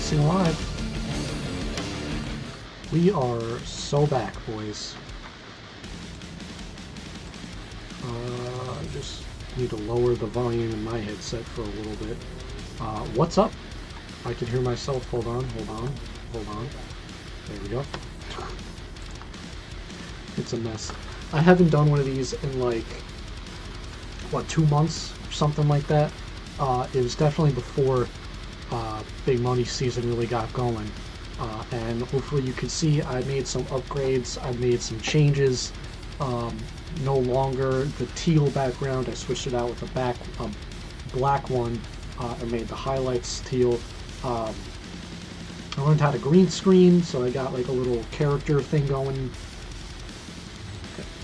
Racing Live. We are so back, boys. I just need to lower the volume in my headset for a little bit. What's up? I can hear myself. Hold on. There we go. It's a mess. I haven't done one of these in like, what, 2 months or something like that. It was definitely before big money season really got going. And hopefully you can see I made some upgrades, I made some changes. No longer the teal background, I switched it out with a black one. I made the highlights teal. I learned how to green screen, so I got like a little character thing going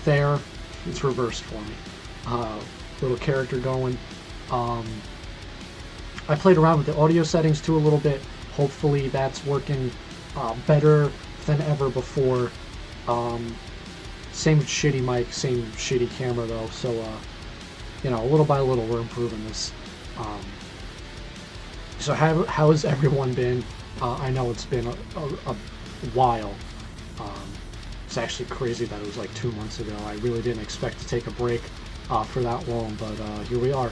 there. It's reversed for me. Little character going. I played around with the audio settings too a little bit. Hopefully that's working better than ever before. Same shitty mic, same shitty camera though, so you know, little by little we're improving this. So how has everyone been? I know it's been a while. It's actually crazy that it was like 2 months ago. I really didn't expect to take a break for that long, but here we are.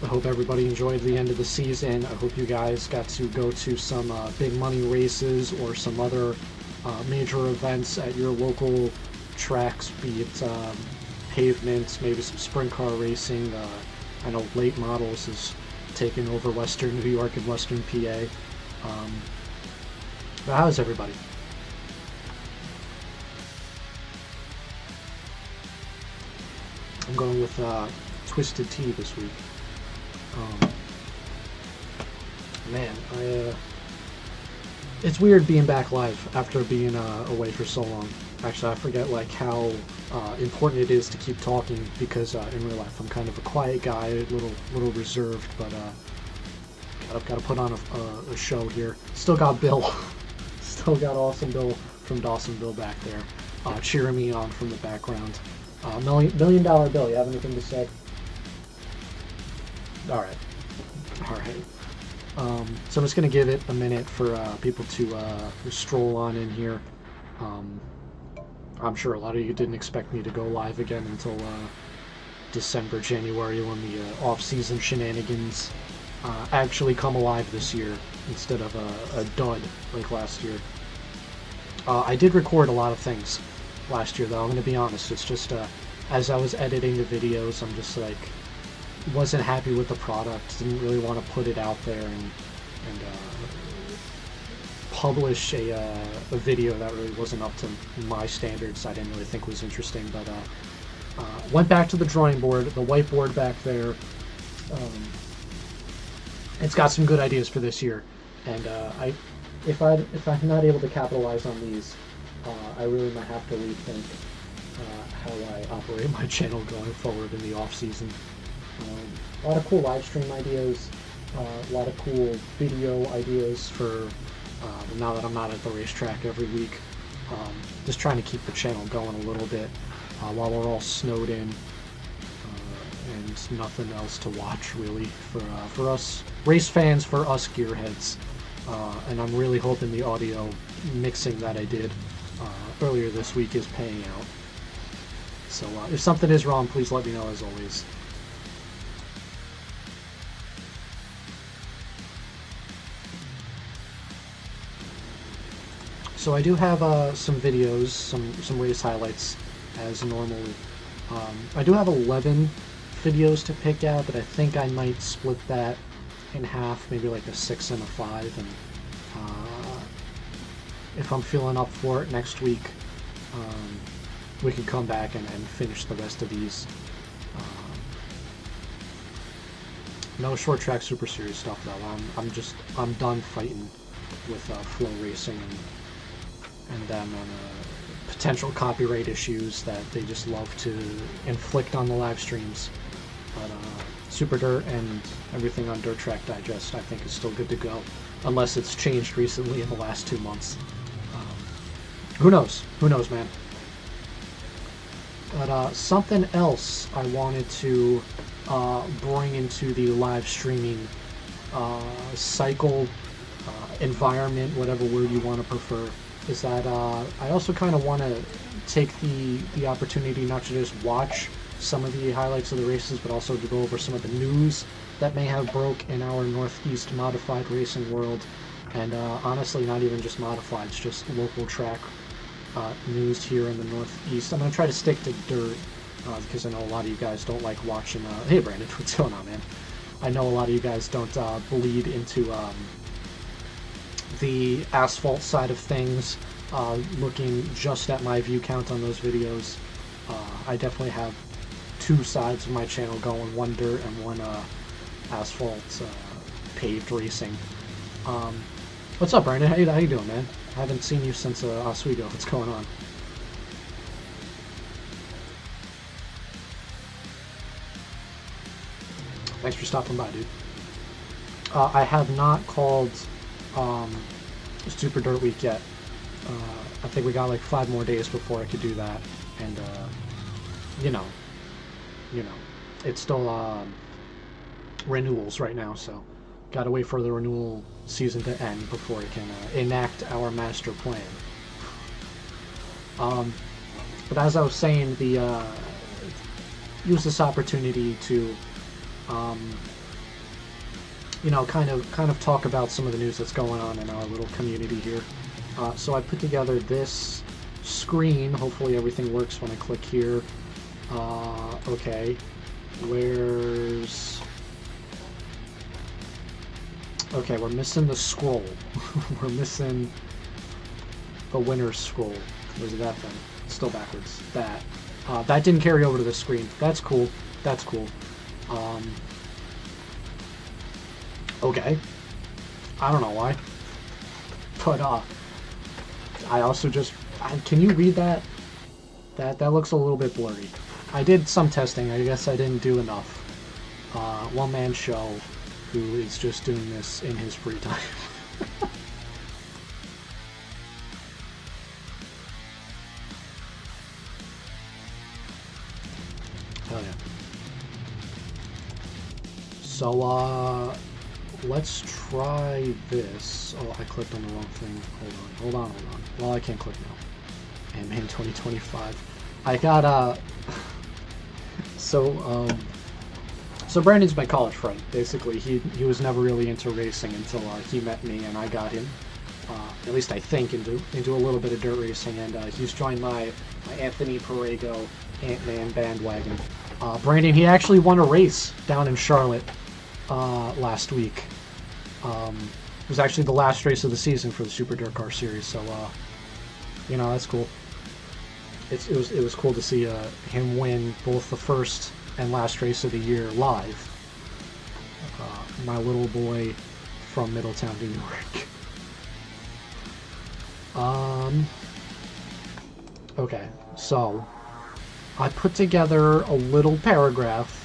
I hope everybody enjoyed the end of the season. I hope you guys got to go to some big money races or some other major events at your local tracks, be it pavements, maybe some sprint car racing. I know late models is taking over Western New York and Western PA. But how's everybody? I'm going with Twisted Tea this week. Man, it's weird being back live after being away for so long. Actually, I forget like how important it is to keep talking, because in real life I'm kind of a quiet guy, a little reserved, but gotta put on a show here. Still got Bill, still got awesome Bill from Dawsonville back there, cheering me on from the background. $1 Million Bill, you have anything to say? All right. So I'm just going to give it a minute for people to stroll on in here. I'm sure a lot of you didn't expect me to go live again until December, January, when the off-season shenanigans actually come alive this year instead of a dud like last year. I did record a lot of things last year, though. I'm going to be honest. It's just as I was editing the videos, I'm just like, wasn't happy with the product, didn't really want to put it out there and publish a video that really wasn't up to my standards. I didn't really think was interesting, but went back to the drawing board, the whiteboard back there. It's got some good ideas for this year, and if I'm not able to capitalize on these, I really might have to rethink how I operate my channel going forward in the off season. A lot of cool live stream ideas, a lot of cool video ideas for now that I'm not at the racetrack every week. Just trying to keep the channel going a little bit while we're all snowed in and nothing else to watch really for us race fans, for us gearheads. And I'm really hoping the audio mixing that I did earlier this week is paying out. So if something is wrong, please let me know as always. So I do have some videos, some race highlights as normal. I do have 11 videos to pick out, but I think I might split that in half, maybe like a 6 and a 5. And if I'm feeling up for it next week, we can come back and finish the rest of these. No short track Super Series stuff though. I'm done fighting with Flow Racing and them on potential copyright issues that they just love to inflict on the live streams. But Super Dirt and everything on Dirt Track Digest, I think, is still good to go, unless it's changed recently in the last 2 months. Who knows? Who knows, man? But something else I wanted to bring into the live streaming cycle, environment, whatever word you want to prefer, is that I also kind of want to take the opportunity not to just watch some of the highlights of the races, but also to go over some of the news that may have broke in our Northeast modified racing world. And honestly, not even just modified, it's just local track news here in the Northeast. I'm going to try to stick to dirt because I know a lot of you guys don't like watching... hey Brandon, what's going on, man? I know a lot of you guys don't bleed into the asphalt side of things, looking just at my view count on those videos. I definitely have two sides of my channel going, one dirt and one asphalt paved racing. What's up, Brandon? How you doing, man? I haven't seen you since Oswego. What's going on? Thanks for stopping by, dude. I have not called Super Dirt Week yet. I think we got like 5 more days before I could do that, and you know, it's still renewals right now, so gotta wait for the renewal season to end before I can enact our master plan. But as I was saying, use this opportunity to you know, kind of talk about some of the news that's going on in our little community here. So I put together this screen. Hopefully everything works when I click here. Okay, where's... Okay, we're missing the scroll. We're missing the winner's scroll. Where's that thing? It's still backwards. That. That didn't carry over to the screen. That's cool. That's cool. Okay. I don't know why. But, I also just... Can you read that? That looks a little bit blurry. I did some testing. I guess I didn't do enough. One-man show who is just doing this in his free time. Hell yeah. So, let's try this. Oh, I clicked on the wrong thing. Hold on. Well, I can't click now. And man, 2025. I got, So Brandon's my college friend. Basically, he was never really into racing until he met me, and I got him, at least I think, into a little bit of dirt racing, and he's joined my Anthony Perego Ant-Man bandwagon. Brandon, he actually won a race down in Charlotte last week. It was actually the last race of the season for the Super DIRTcar Series, so you know, that's cool. It was cool to see him win both the first and last race of the year live. My little boy from Middletown, New York. Okay, so I put together a little paragraph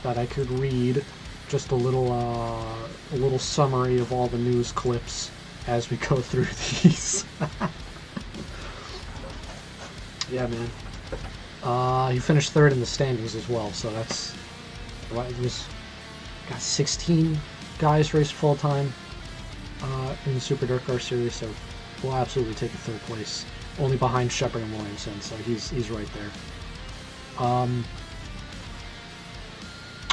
that I could read, just a little summary of all the news clips as we go through these. Yeah, man. He finished 3rd in the standings as well, so that's... Got 16 guys raced full-time in the Super DIRTcar Series, so we'll absolutely take a 3rd place. Only behind Shepard and Williamson, so he's right there.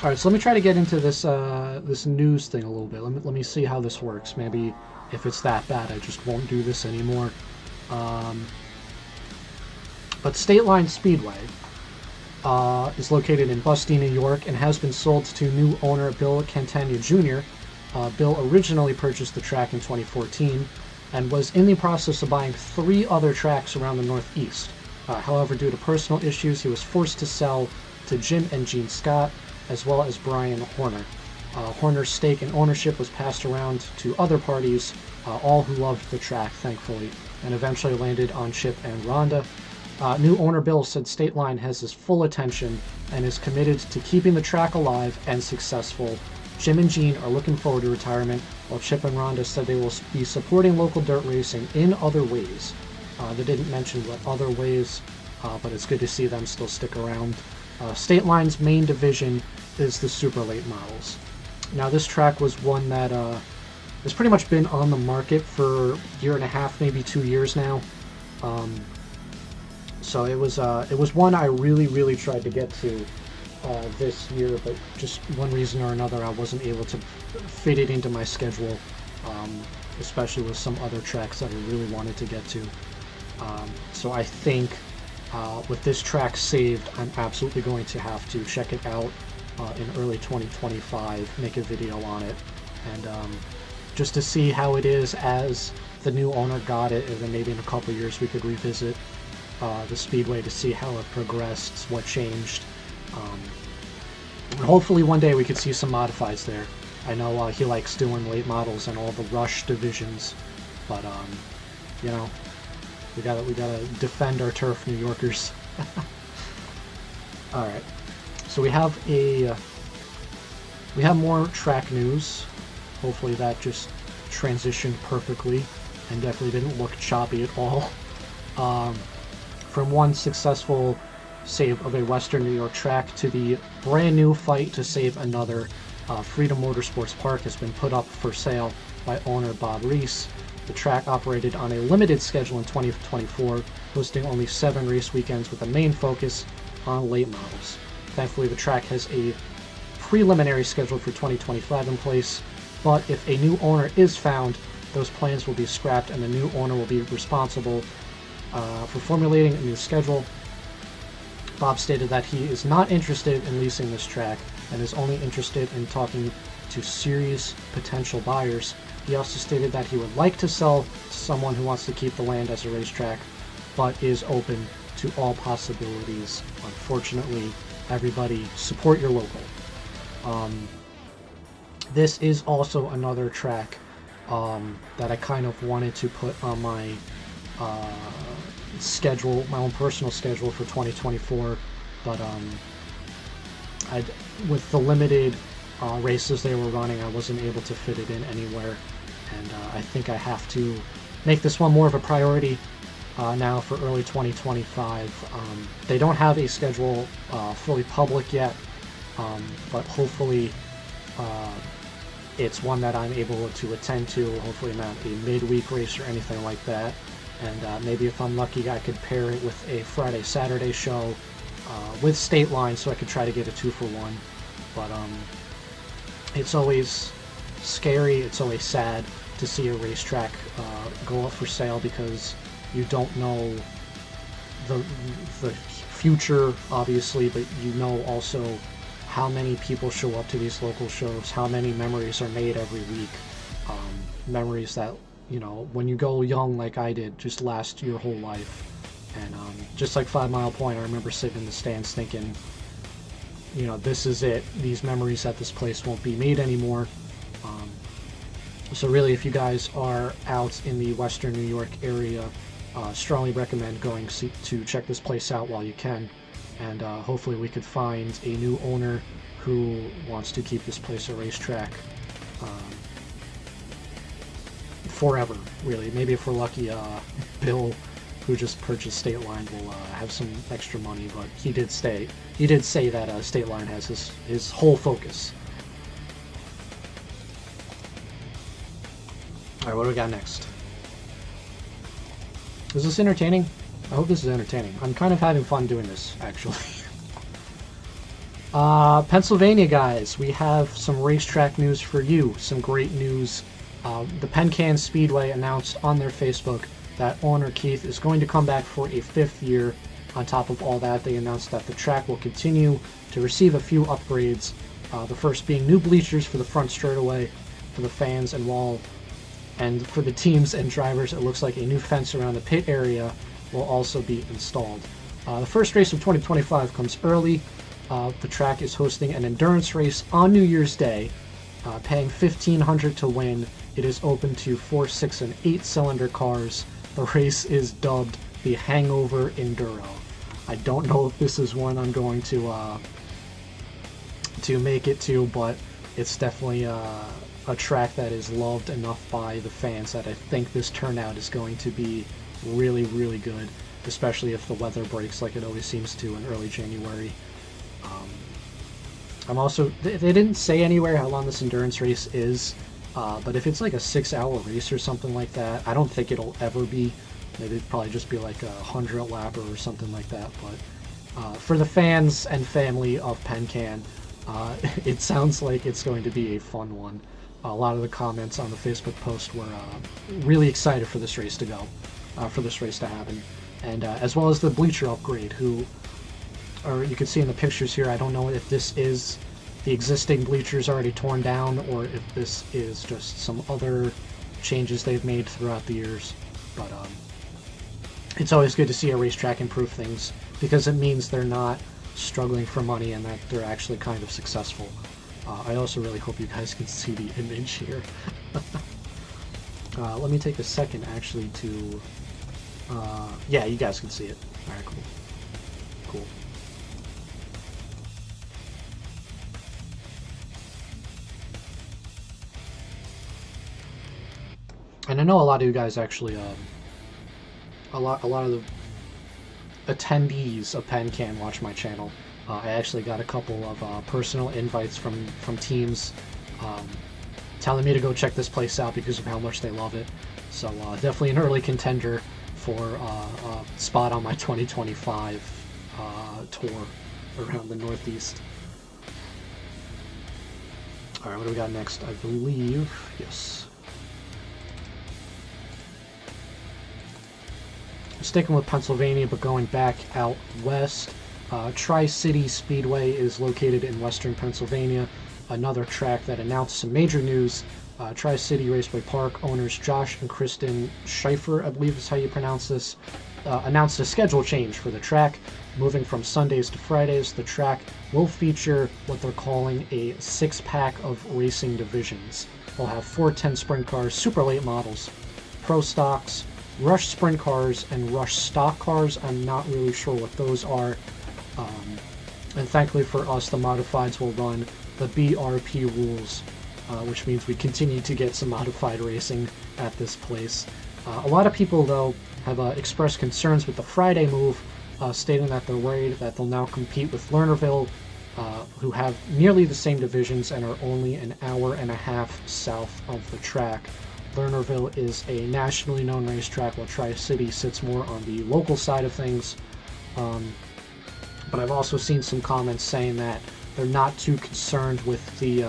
Alright, so let me try to get into this this news thing a little bit. Let me see how this works. Maybe if it's that bad, I just won't do this anymore. But State Line Speedway is located in Bustee, New York, and has been sold to new owner Bill Cantagna Jr. Bill originally purchased the track in 2014 and was in the process of buying 3 other tracks around the Northeast. However, due to personal issues, he was forced to sell to Jim and Gene Scott, as well as Brian Horner. Horner's stake in ownership was passed around to other parties, all who loved the track, thankfully, and eventually landed on Chip and Rhonda. New owner Bill said State Line has his full attention and is committed to keeping the track alive and successful. Jim and Gene are looking forward to retirement, while Chip and Rhonda said they will be supporting local dirt racing in other ways. They didn't mention what other ways, but it's good to see them still stick around. State Line's main division is the super late models. Now this track was one that has pretty much been on the market for a year and a half, maybe 2 years now. So it was one I really tried to get to this year, but just one reason or another I wasn't able to fit it into my schedule, especially with some other tracks that I really wanted to get to. So I think with this track saved, I'm absolutely going to have to check it out in early 2025, make a video on it, and just to see how it is as the new owner got it, and then maybe in a couple of years we could revisit the Speedway to see how it progressed, what changed. And hopefully one day we could see some modifieds there. I know he likes doing late models and all the rush divisions, but you know, we gotta defend our turf, New Yorkers. All right, so we have more track news. Hopefully that just transitioned perfectly and definitely didn't look choppy at all. From one successful save of a Western New York track to the brand new fight to save another, Freedom Motorsports Park has been put up for sale by owner Bob Reese. The track operated on a limited schedule in 2024, hosting only 7 race weekends with a main focus on late models. Thankfully, the track has a preliminary schedule for 2025 in place, but if a new owner is found, those plans will be scrapped and the new owner will be responsible for formulating a new schedule. Bob stated that he is not interested in leasing this track and is only interested in talking to serious potential buyers. He also stated that he would like to sell to someone who wants to keep the land as a racetrack, but is open to all possibilities. Unfortunately, everybody support your local. This is also another track that I kind of wanted to put on my schedule, my own personal schedule for 2024, but with the limited races they were running, I wasn't able to fit it in anywhere, and I think I have to make this one more of a priority now for early 2025. They don't have a schedule fully public yet, but hopefully it's one that I'm able to attend to, hopefully not a midweek race or anything like that. And maybe if I'm lucky, I could pair it with a Friday-Saturday show with State Line, so I could try to get a 2-for-1. But it's always scary, it's always sad to see a racetrack go up for sale, because you don't know the future, obviously, but you know also how many people show up to these local shows, how many memories are made every week, memories that, you know, when you go young like I did, just last your whole life. And just like 5 Mile Point, I remember sitting in the stands thinking, you know, this is it. These memories at this place won't be made anymore. So really, if you guys are out in the Western New York area, strongly recommend going to check this place out while you can. And hopefully we could find a new owner who wants to keep this place a racetrack forever, really. Maybe if we're lucky, Bill, who just purchased State Line, will have some extra money, but he did say that State Line has his whole focus. Alright, what do we got next? Is this entertaining? I hope this is entertaining. I'm kind of having fun doing this, actually. Pennsylvania guys, we have some racetrack news for you. Some great news. The Penn-Can Speedway announced on their Facebook that owner Keith is going to come back for a 5th year. On top of all that, they announced that the track will continue to receive a few upgrades. The first being new bleachers for the front straightaway for the fans and wall. And for the teams and drivers, it looks like a new fence around the pit area will also be installed. The first race of 2025 comes early. The track is hosting an endurance race on New Year's Day, paying $1,500 to win. It is open to 4, 6, and 8-cylinder cars. The race is dubbed the Hangover Enduro. I don't know if this is one I'm going to make it to, but it's definitely a track that is loved enough by the fans that I think this turnout is going to be really, really good, especially if the weather breaks like it always seems to in early January. I'm also, they didn't say anywhere how long this endurance race is, but if it's like a 6-hour race or something like that, I don't think it'll ever be. Maybe it'd probably just be like a 100-lapper or something like that. But for the fans and family of Penn-Can, it sounds like it's going to be a fun one. A lot of the comments on the Facebook post were really excited for this race to go, for this race to happen. And as well as the bleacher upgrade, or you can see in the pictures here, I don't know if this is the existing bleachers already torn down or if this is just some other changes they've made throughout the years. But it's always good to see a racetrack improve things because it means they're not struggling for money and that they're actually kind of successful. I also really hope you guys can see the image here. Let me take a second actually to... yeah, you guys can see it. Alright, cool. Cool. And I know a lot of you guys actually, a lot of the attendees of Penn-Can watch my channel. I actually got a couple of personal invites from teams telling me to go check this place out because of how much they love it. So definitely an early contender for a spot on my 2025 tour around the Northeast. Alright, what do we got next? I believe, yes. Sticking with Pennsylvania, but going back out west, Tri-City Speedway is located in western Pennsylvania, another track that announced some major news. Tri-City Raceway Park owners Josh and Kristen Schaefer, I believe is how you pronounce this, announced a schedule change for the track. Moving from Sundays to Fridays, the track will feature what they're calling a 6-pack of racing divisions. They'll have 410 sprint cars, super late models, pro stocks, Rush sprint cars, and Rush stock cars. I'm not really sure what those are. And thankfully for us, the modifieds will run the BRP rules, which means we continue to get some modified racing at this place. A lot of people, though, have expressed concerns with the Friday move, stating that they're worried that they'll now compete with Lernerville, who have nearly the same divisions and are only an hour and a half south of the track. Lernerville is a nationally known racetrack, while Tri-City sits more on the local side of things. But I've also seen some comments saying that they're not too concerned with the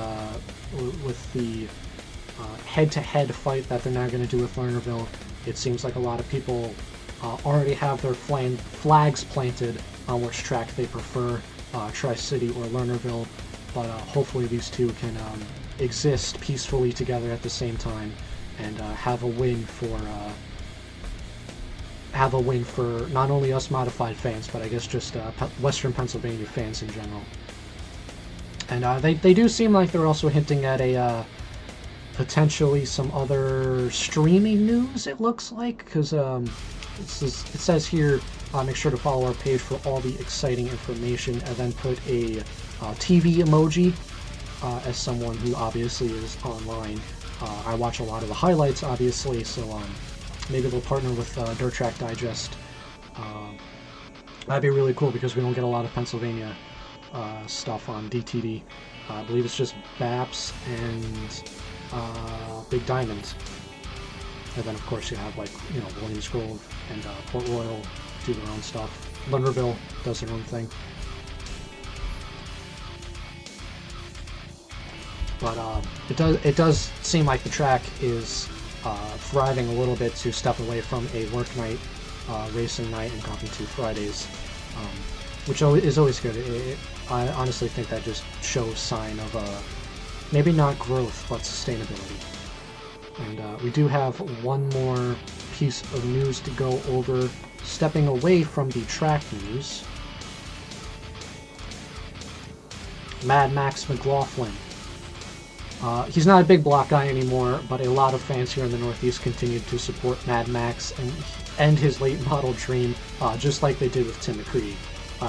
head-to-head fight that they're now going to do with Lernerville. It seems like a lot of people already have their flags planted on which track they prefer, Tri-City or Lernerville. But hopefully these two can exist peacefully together at the same time and have a win for not only us modified fans, but I guess just Western Pennsylvania fans in general. And they do seem like they're also hinting at a potentially some other streaming news, it looks like, because it says here, make sure to follow our page for all the exciting information, and then put a TV emoji as someone who obviously is online. I watch a lot of the highlights, obviously, so maybe they'll partner with Dirt Track Digest. That'd be really cool because we don't get a lot of Pennsylvania stuff on DTD. I believe it's just BAPS and Big Diamond. And then, of course, you have, like, you know, Williams Grove and Port Royal do their own stuff. Lernerville does their own thing. But it does seem like the track is thriving a little bit to step away from a work night, racing night, and dropping to Fridays, which is always good. I honestly think that just shows sign of maybe not growth, but sustainability. And we do have one more piece of news to go over, stepping away from the track news. Mad Max McLaughlin. He's not a big block guy anymore, but a lot of fans here in the Northeast continued to support Mad Max and his late model dream, just like they did with Tim McCready.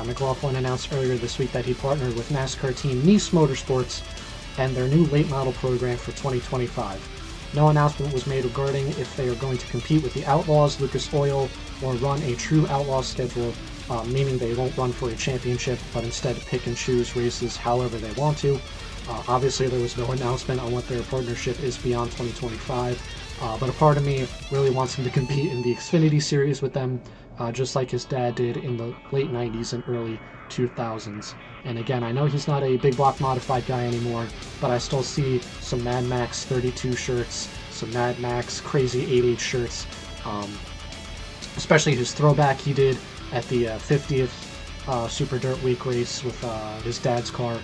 McLaughlin announced earlier this week that he partnered with NASCAR team Nice Motorsports and their new late model program for 2025. No announcement was made regarding if they are going to compete with the Outlaws, Lucas Oil, or run a true Outlaws schedule, meaning they won't run for a championship, but instead pick and choose races however they want to. Obviously, there was no announcement on what their partnership is beyond 2025, but a part of me really wants him to compete in the Xfinity Series with them, just like his dad did in the late 90s and early 2000s. And again, I know he's not a big block modified guy anymore, but I still see some Mad Max 32 shirts, some Mad Max crazy 8.8 shirts, especially his throwback he did at the 50th Super Dirt Week race with his dad's car,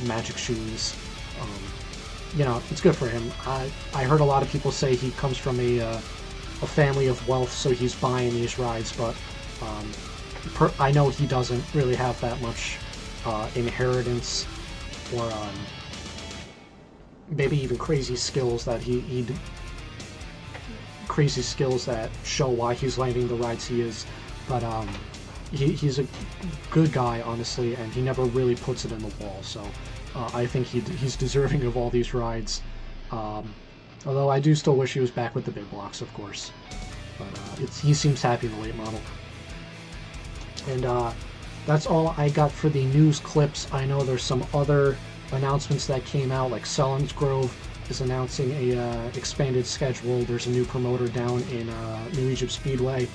Magic shoes. You know, it's good for him. I heard a lot of people say he comes from a family of wealth, so he's buying these rides, but I know he doesn't really have that much inheritance or maybe even crazy skills that crazy skills that show why he's landing the rides he is, but he's a good guy, honestly, and he never really puts it in the wall, so I think he's deserving of all these rides, although I do still wish he was back with the big blocks, of course, but he seems happy in the late model. And that's all I got for the news clips. I know there's some other announcements that came out, like Selinsgrove is announcing a expanded schedule. There's a new promoter down in New Egypt Speedway.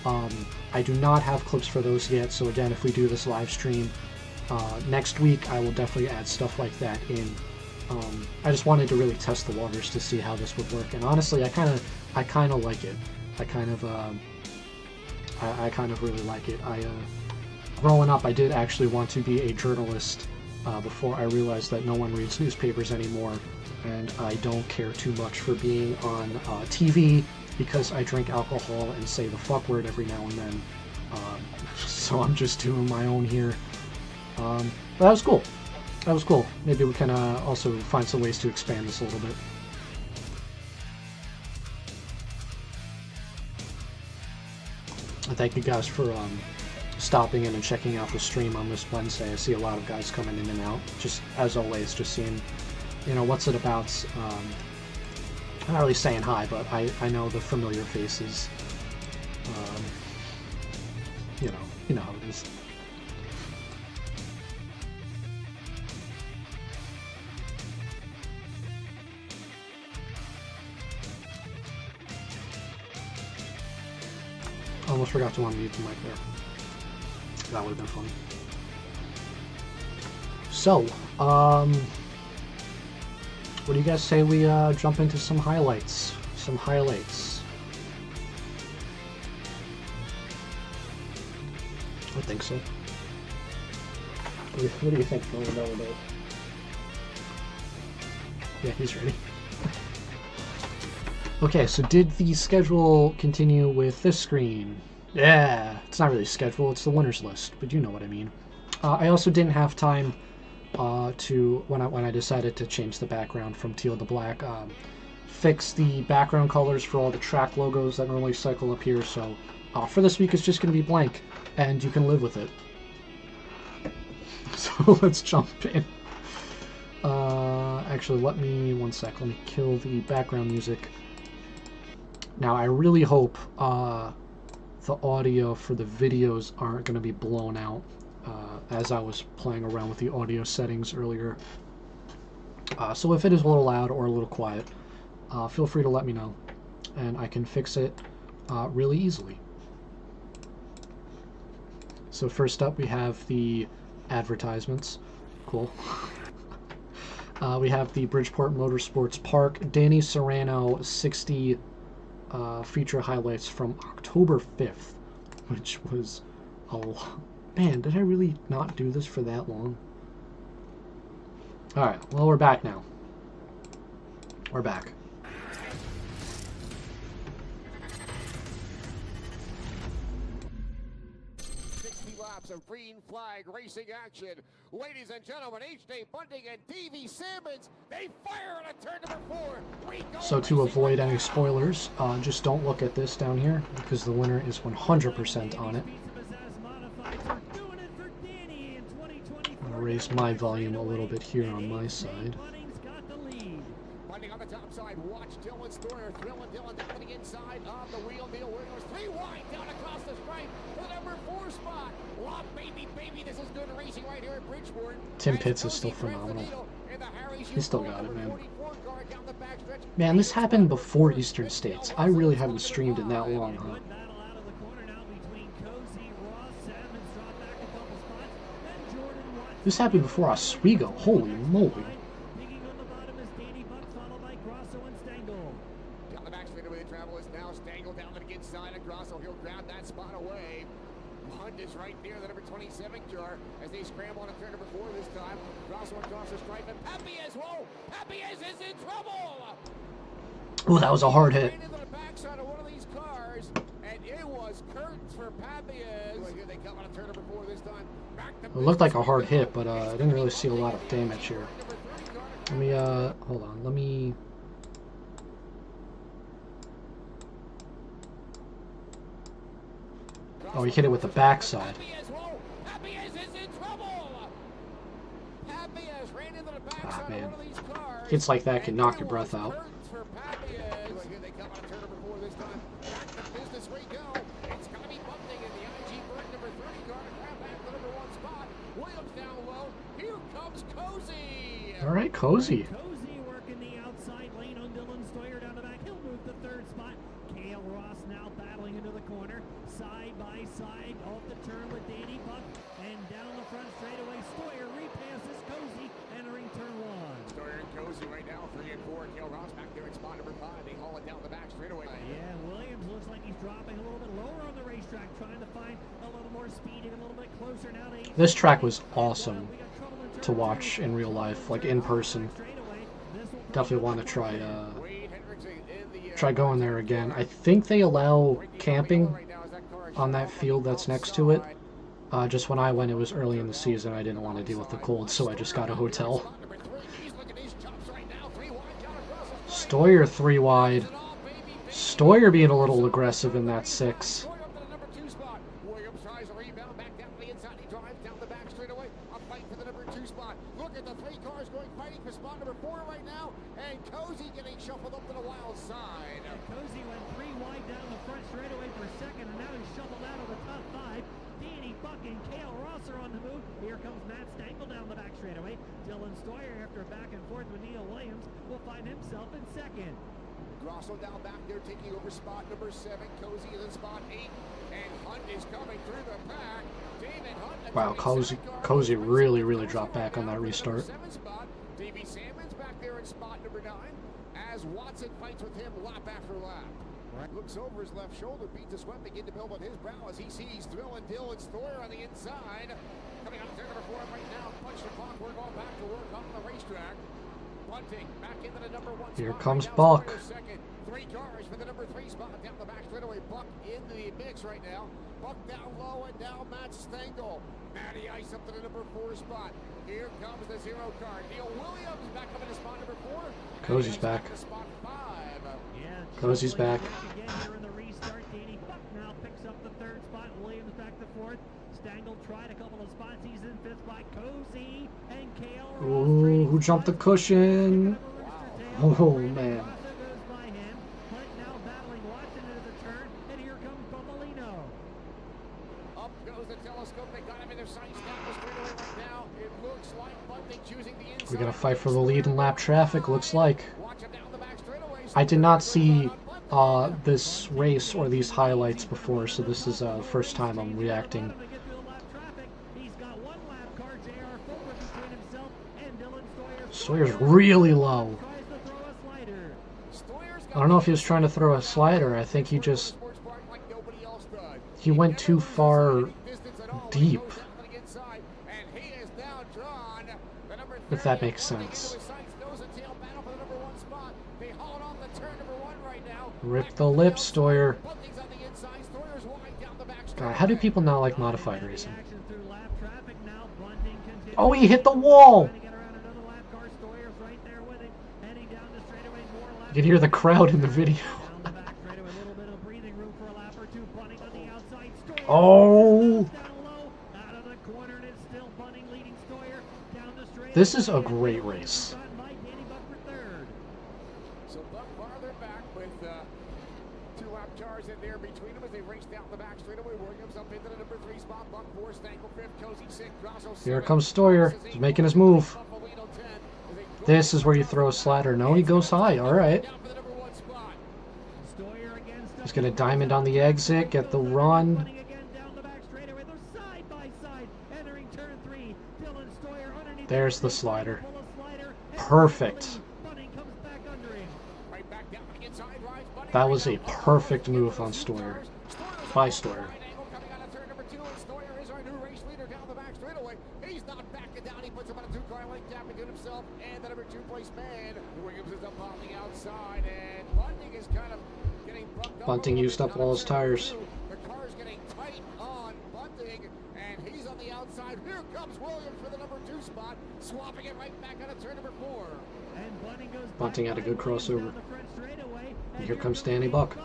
I do not have clips for those yet, so again, if we do this live stream next week, I will definitely add stuff like that in. I just wanted to really test the waters to see how this would work, and honestly, I kind of like it. I kind of really like it. Growing up, I did actually want to be a journalist before I realized that no one reads newspapers anymore, and I don't care too much for being on TV because I drink alcohol and say the fuck word every now and then. So I'm just doing my own here. But that was cool. That was cool. Maybe we can also find some ways to expand this a little bit. And thank you guys for stopping in and checking out the stream on this Wednesday. I see a lot of guys coming in and out. Just as always, just seeing, you know, what's it about. I'm not really saying hi, but I know the familiar faces. You know how it is. Almost forgot to unmute the mic there. That would have been funny. So, what do you guys say we jump into some highlights? I think so. What do you think? Yeah, he's ready. Okay, so did the schedule continue with this screen? Yeah, it's not really schedule, it's the winners list, but you know what I mean. I also didn't have time to, when I decided to change the background from teal to black, fix the background colors for all the track logos that normally cycle up here, so for this week it's just going to be blank, and you can live with it. So let's jump in. Actually, let me kill the background music. Now, I really hope the audio for the videos aren't going to be blown out, as I was playing around with the audio settings earlier. So if it is a little loud or a little quiet, feel free to let me know, and I can fix it really easily. So first up, we have the advertisements. Cool. We have the Bridgeport Motorsports Park Danny Serrano 60 feature highlights from October 5th, which was a lot. Man, did I really not do this for that long? Alright, well, we're back now. We're back. 60 laps of green flag racing action. Ladies and gentlemen, H.J. Bunting and Davey Simmons, they fire at turn number 4. So to avoid any spoilers, just don't look at this down here, because the winner is 100% on it. I'm going to raise my volume a little bit here on my side. Bunting on the top side, watch Dylan Storer, Dylan down the inside of the wheel. Neil Williams, 3 wide down across the stripe for number 4 Oh, baby, this is good racing right here at Bridgeport. Tim Pitts is still phenomenal. He's still got it, man. Man, this happened before Eastern States. I really haven't streamed in that long, huh? This happened before Oswego. Holy moly. Down the back straightaway, the travel is now Stengel down to the inside of Grosso. He'll grab that spot away. Hunt is right there, the number 27 car, as they scramble on a turn number 4 this time. Grosso across the stripe, and Papias, whoa! Papias is in trouble! Oh, that was a hard hit. Into the backside of one of these cars, and it was curtains for Papias. Here they come on a turn number 4 this time. It looked like a hard hit, but I didn't really see a lot of damage here. Let me, hold on, let me... Oh, he hit it with the backside. Ah, man. Hits like that can knock your breath out. All right, Cozy. Cozy working the outside lane on Dylan Stoyer down the back. He'll move to third spot. Kale Ross now battling into the corner. Side by side off the turn with Danny Buck. And down the front straightaway, Stoyer repasses Cozy entering turn 1. Stoyer and Cozy right now, 3 and 4. Kale Ross back there in spot number 5. They haul it down the back straightaway. Yeah, Williams looks like he's dropping a little bit lower on the racetrack, trying to find a little more speed and a little bit closer now to 8. This track was awesome to watch in real life, like in person. Definitely want to try going there again. I think they allow camping on that field that's next to it. Just when I went, it was early in the season. I didn't want to deal with the cold, so I just got a hotel. Stoyer 3 wide. Stoyer being a little aggressive in that 6. Look at the 3 cars going fighting for spot number 4 right now, and Cozy getting shuffled up to the wild side. And Cozy went 3 wide down the front straightaway for a second, and now he's shuffled out of the top 5. Danny Buck and Kale Ross are on the move. Here comes Matt Stengel down the back straightaway. Dylan Stoyer, after a back and forth with Neil Williams, will find himself in second. Grosso down back there taking over spot number 7. Cozy is in spot 8, and Hunt is coming through the pack. David Hunt. Wow, Cozy really dropped back on that restart. Davey Salmon's back there in spot number 9, as Watson fights with him lap after lap. Right. Looks over his left shoulder, beats a sweat, begin to build on his brow as he sees Thrill and Dylan Stoyer on the inside. Coming out of turn number 4 right now, punch the clock, we're going back to work on the racetrack. Bunting back into the number 1 Here spot. comes Right Buck. 3 cars for the number 3 spot down the back straightaway. Buck in the mix right now. Buck down low, and now Matt Stengel. Matty Ice up to the number 4 spot. Here comes the 0 car. Neil Williams back up into spot number 4. Cozy's back. Spot 5. Yeah, Cozy's back. Again here in the restart. Danny Buck now picks up the 3rd spot. Williams back to 4th. Stengel tried a couple of spots. He's in 5th spot. Cozy and Kale Ross. Ooh, who jumped the cushion? Oh, man. Up goes the telescope. They got him in their sights down the straightaway right now. It looks like Bunting choosing the inside. We're gonna fight for the lead in lap traffic, looks like. Watch him down the back straightaway. I did not see this race or these highlights before, so this is the first time I'm reacting. Stoyer's really low. I don't know if he was trying to throw a slider. I think he went too far deep, if that makes sense. Rip the lip, Stoyer. God, how do people not like modified racing? Oh, he hit the wall! You can hear the crowd in the video. Oh! This is a great race. So Buck farther back with 2 lap cars in there between them as they race down the back straightaway. Williams up into the number 3 spot. Buck 4, Stankel 5th, Cozy 6, Grasso 7. Here comes Stoyer. He's making his move. This is where you throw a slider. No, he goes high. All right. He's going to diamond on the exit, get the run. There's the slider. Perfect. That was a perfect move on Stoyer. By Stoyer. He's not backing down. He puts him on a 2-car length gap between himself and the number 2 place man. Williams is up on the outside, and Bunting is kind of getting bucked up. Bunting used up all his tires. The car's getting tight on Bunting, and he's on the outside. Here comes Williams for the number 2 spot, swapping it right back on a turn number 4. Bunting had a good crossover. And here comes Danny Buck.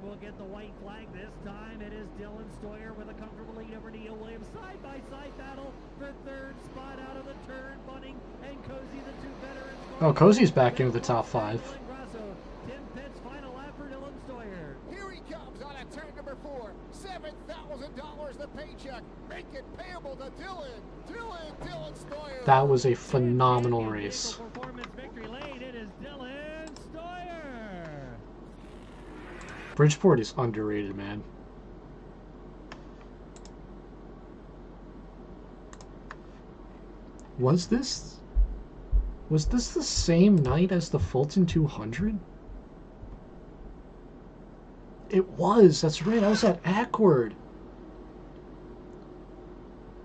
We'll get the white flag this time. It is Dylan Stoyer with a comfortable lead over Neil Williams. Side-by-side battle for 3rd spot out of the turn. Bunting and Cozy, the 2 veterans. Oh, Cozy's back into the top 5. Tim Pitt's final lap for Dylan Stoyer. Here he comes on a turn number 4. $7,000 the paycheck. Make it payable to Dylan Stoyer. That was a phenomenal race. Performance victory lane. It is Dylan Stoyer. Bridgeport is underrated, man. Was this the same night as the Fulton 200? It was. That's right. I was at Ackward.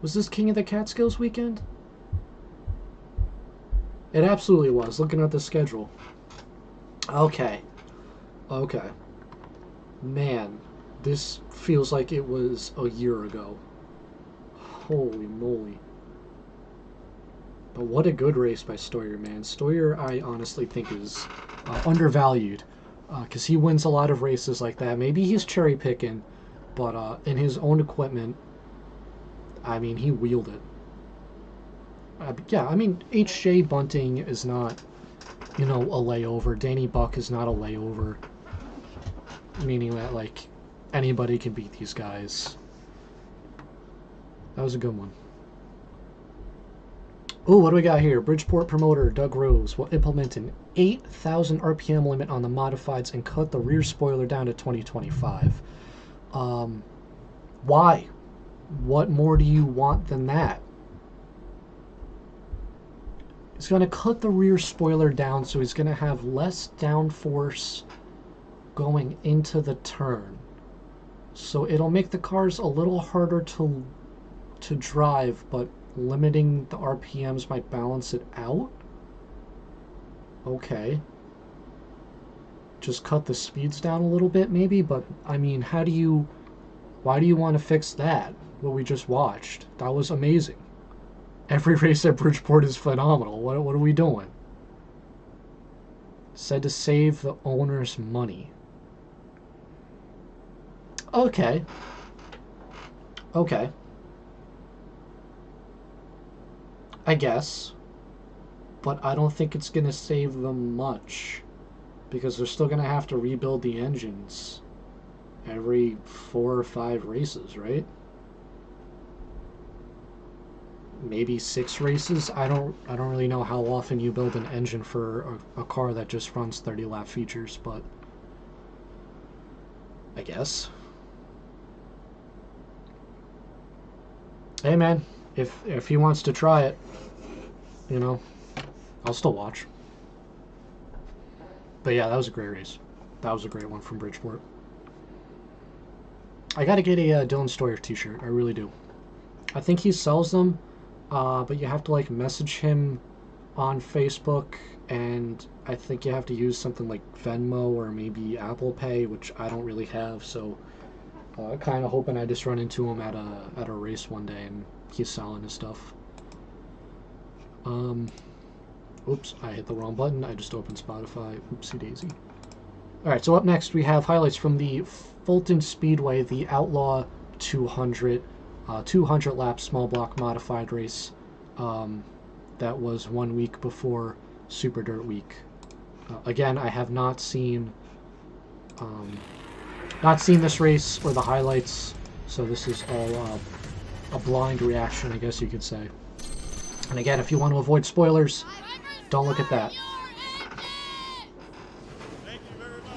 Was this King of the Catskills weekend? It absolutely was. Looking at the schedule. Okay. Okay. Man, this feels like it was a year ago. Holy moly. But what a good race by Stoyer, man. Stoyer, I honestly think, is undervalued. Because he wins a lot of races like that. Maybe he's cherry picking, but in his own equipment, I mean, he wheeled it. Yeah, I mean, H.J. Bunting is not, you know, a layover. Danny Buck is not a layover. Meaning that, like, anybody can beat these guys. That was a good one. Oh, what do we got here? Bridgeport promoter Doug Rose will implement an 8,000 RPM limit on the modifieds and cut the rear spoiler down to 2025. Why? What more do you want than that? He's going to cut the rear spoiler down, so he's going to have less downforce going into the turn. So it'll make the cars a little harder to drive, but limiting the RPMs might balance it out. Okay. Just cut the speeds down a little bit maybe, but I mean, why do you want to fix that? What we just watched. That was amazing. Every race at Bridgeport is phenomenal. What are we doing? Said to save the owners money. Okay. Okay. I guess. But I don't think it's going to save them much. Because they're still going to have to rebuild the engines every 4 or 5 races, right? Maybe 6 races. I don't really know how often you build an engine for a car that just runs 30 lap features, but I guess. Hey man, if he wants to try it, you know, I'll still watch. But yeah, that was a great race. That was a great one from Bridgeport. I gotta get a Dylan Stoyer t-shirt. I really do. I think he sells them, but you have to like message him on Facebook, and I think you have to use something like Venmo or maybe Apple Pay, which I don't really have. So kind of hoping I just run into him at a race one day and he's selling his stuff. Oops, I hit the wrong button. I just opened Spotify. Oopsie daisy. Alright, so up next we have highlights from the Fulton Speedway, the Outlaw 200, 200 lap small block modified race that was 1 week before Super Dirt Week. Again, I have not seen this race or the highlights, so this is all a blind reaction, I guess you could say. And again, if you want to avoid spoilers, don't look at that. Thank you very much.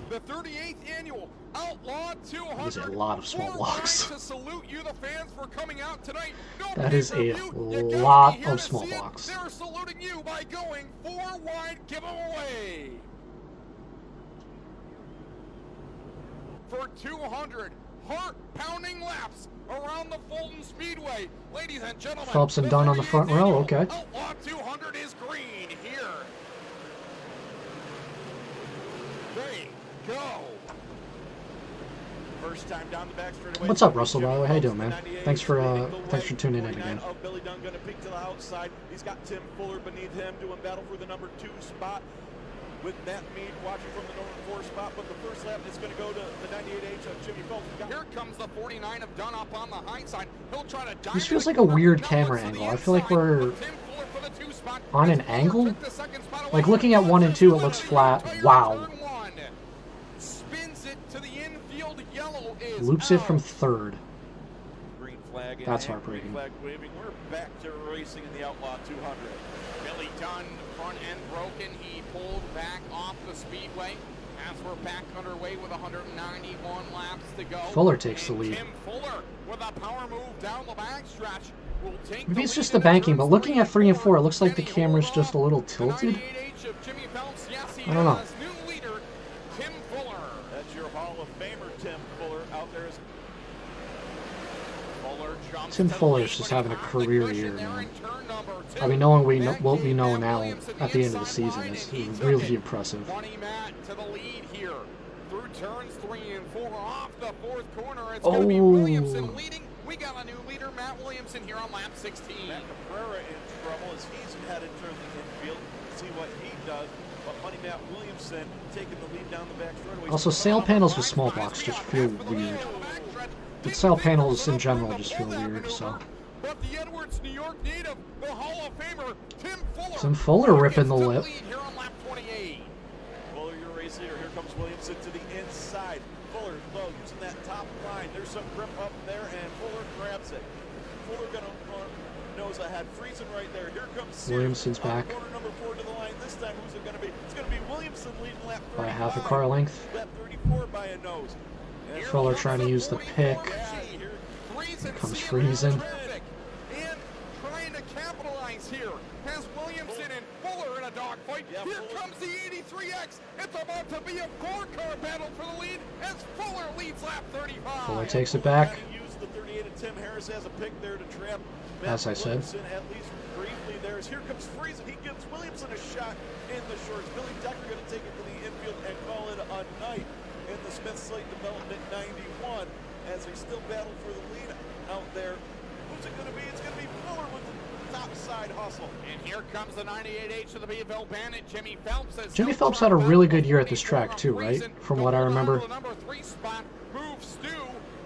The 38th annual Outlaw 200. There's a lot of small blocks. To salute you, the fans, for coming out tonight. No That is a pay-per-view. You gotta lot be here of to small see it. blocks. They're saluting you by going 4 wide giveaway. For 200 heart-pounding laps around the Fulton Speedway. Ladies and gentlemen, Phelps and Dunn on the front row, okay. Outlaw 200 is green here. They go. First time down the back straightaway. What's up, Russell, by the way? How you doing, man? Thanks for tuning in again. Of Billy Dunn going to peek to the outside. He's got Tim Fuller beneath him doing battle for the number 2 spot. With Matt Mead watching from the number 4 spot, but the first lap is going to go to the 98H of Jimmy Phelps. Here comes the 49 of Dunn up on the high side. He'll try to dive. This feels like a weird camera angle. I feel like we're on an angle. Like looking at 1 and 2, it looks flat. Wow. Spins it to the infield. Yellow is Loops it from 3rd. Green flag. That's heartbreaking. Green flag waving. We're back to racing in the Outlaw 200. Billy Dunn, front end broken. He pulled back off the speedway. As we're back underway with 191 laps to go. Fuller takes the lead. Tim Fuller with a power move down the backstretch. Maybe it's just the banking, but looking at 3 and 4, it looks like the camera's just a little tilted. I don't know. That's your Hall of Famer, Tim Fuller, out there. Tim Fuller's just having a career year, man. I mean, knowing what we know now at the end of the season is really impressive. To the lead here through turns 3 and 4 off the 4th corner. It's Oh. going to be Williamson leading. We got a new leader, Matt Williamson, here on lap 16. Matt Cabrera in trouble as he's headed towards the infield. See what he does. But Money Matt Williamson taking the lead down the back straightaway. Also, sail panels with small blocks just feel weird. But sail panels in general just feel weird, so. But the Edwards, New York native, the Hall of Famer, Tim Fuller. Tim Fuller ripping the lip. Here on lap 28. Fuller, your race leader. Here comes Williamson to the inside. Fuller low, using that top line. There's some grip up there, and Fuller grabs it. Fuller gonna nose ahead, freezing right there. Here comes Sears. Williamson's back. Corner number 4 to the line. This time, who's it gonna be? It's gonna be Williamson leading lap 35. By half a car length. Lap 34 by a nose. And Fuller trying to use the pick. Here comes Friesen. And trying to capitalize here. Has Williamson and Fuller in a dogfight. Yeah, Here Fuller. comes the 83X. It's about to be a 4-car battle for the lead as Fuller leads lap 35. Fuller takes it back. Use the 38 of Tim Harris as a pick there to trap Matt As I said. Williamson, at least briefly there. Here comes Friesen. He gives Williamson a shot in the shorts. Billy Decker going to take it to the infield and call it a night in the Smith Slate Development 91 as they still battle for the lead out there. Who's it going to be? It's going to be Fuller with the top side hustle. And here comes the 98H of the Beeville Bandit, Jimmy Phelps. Jimmy Phelps had a really good year at this track too, right? From what I remember. The number 3 spot moves Stu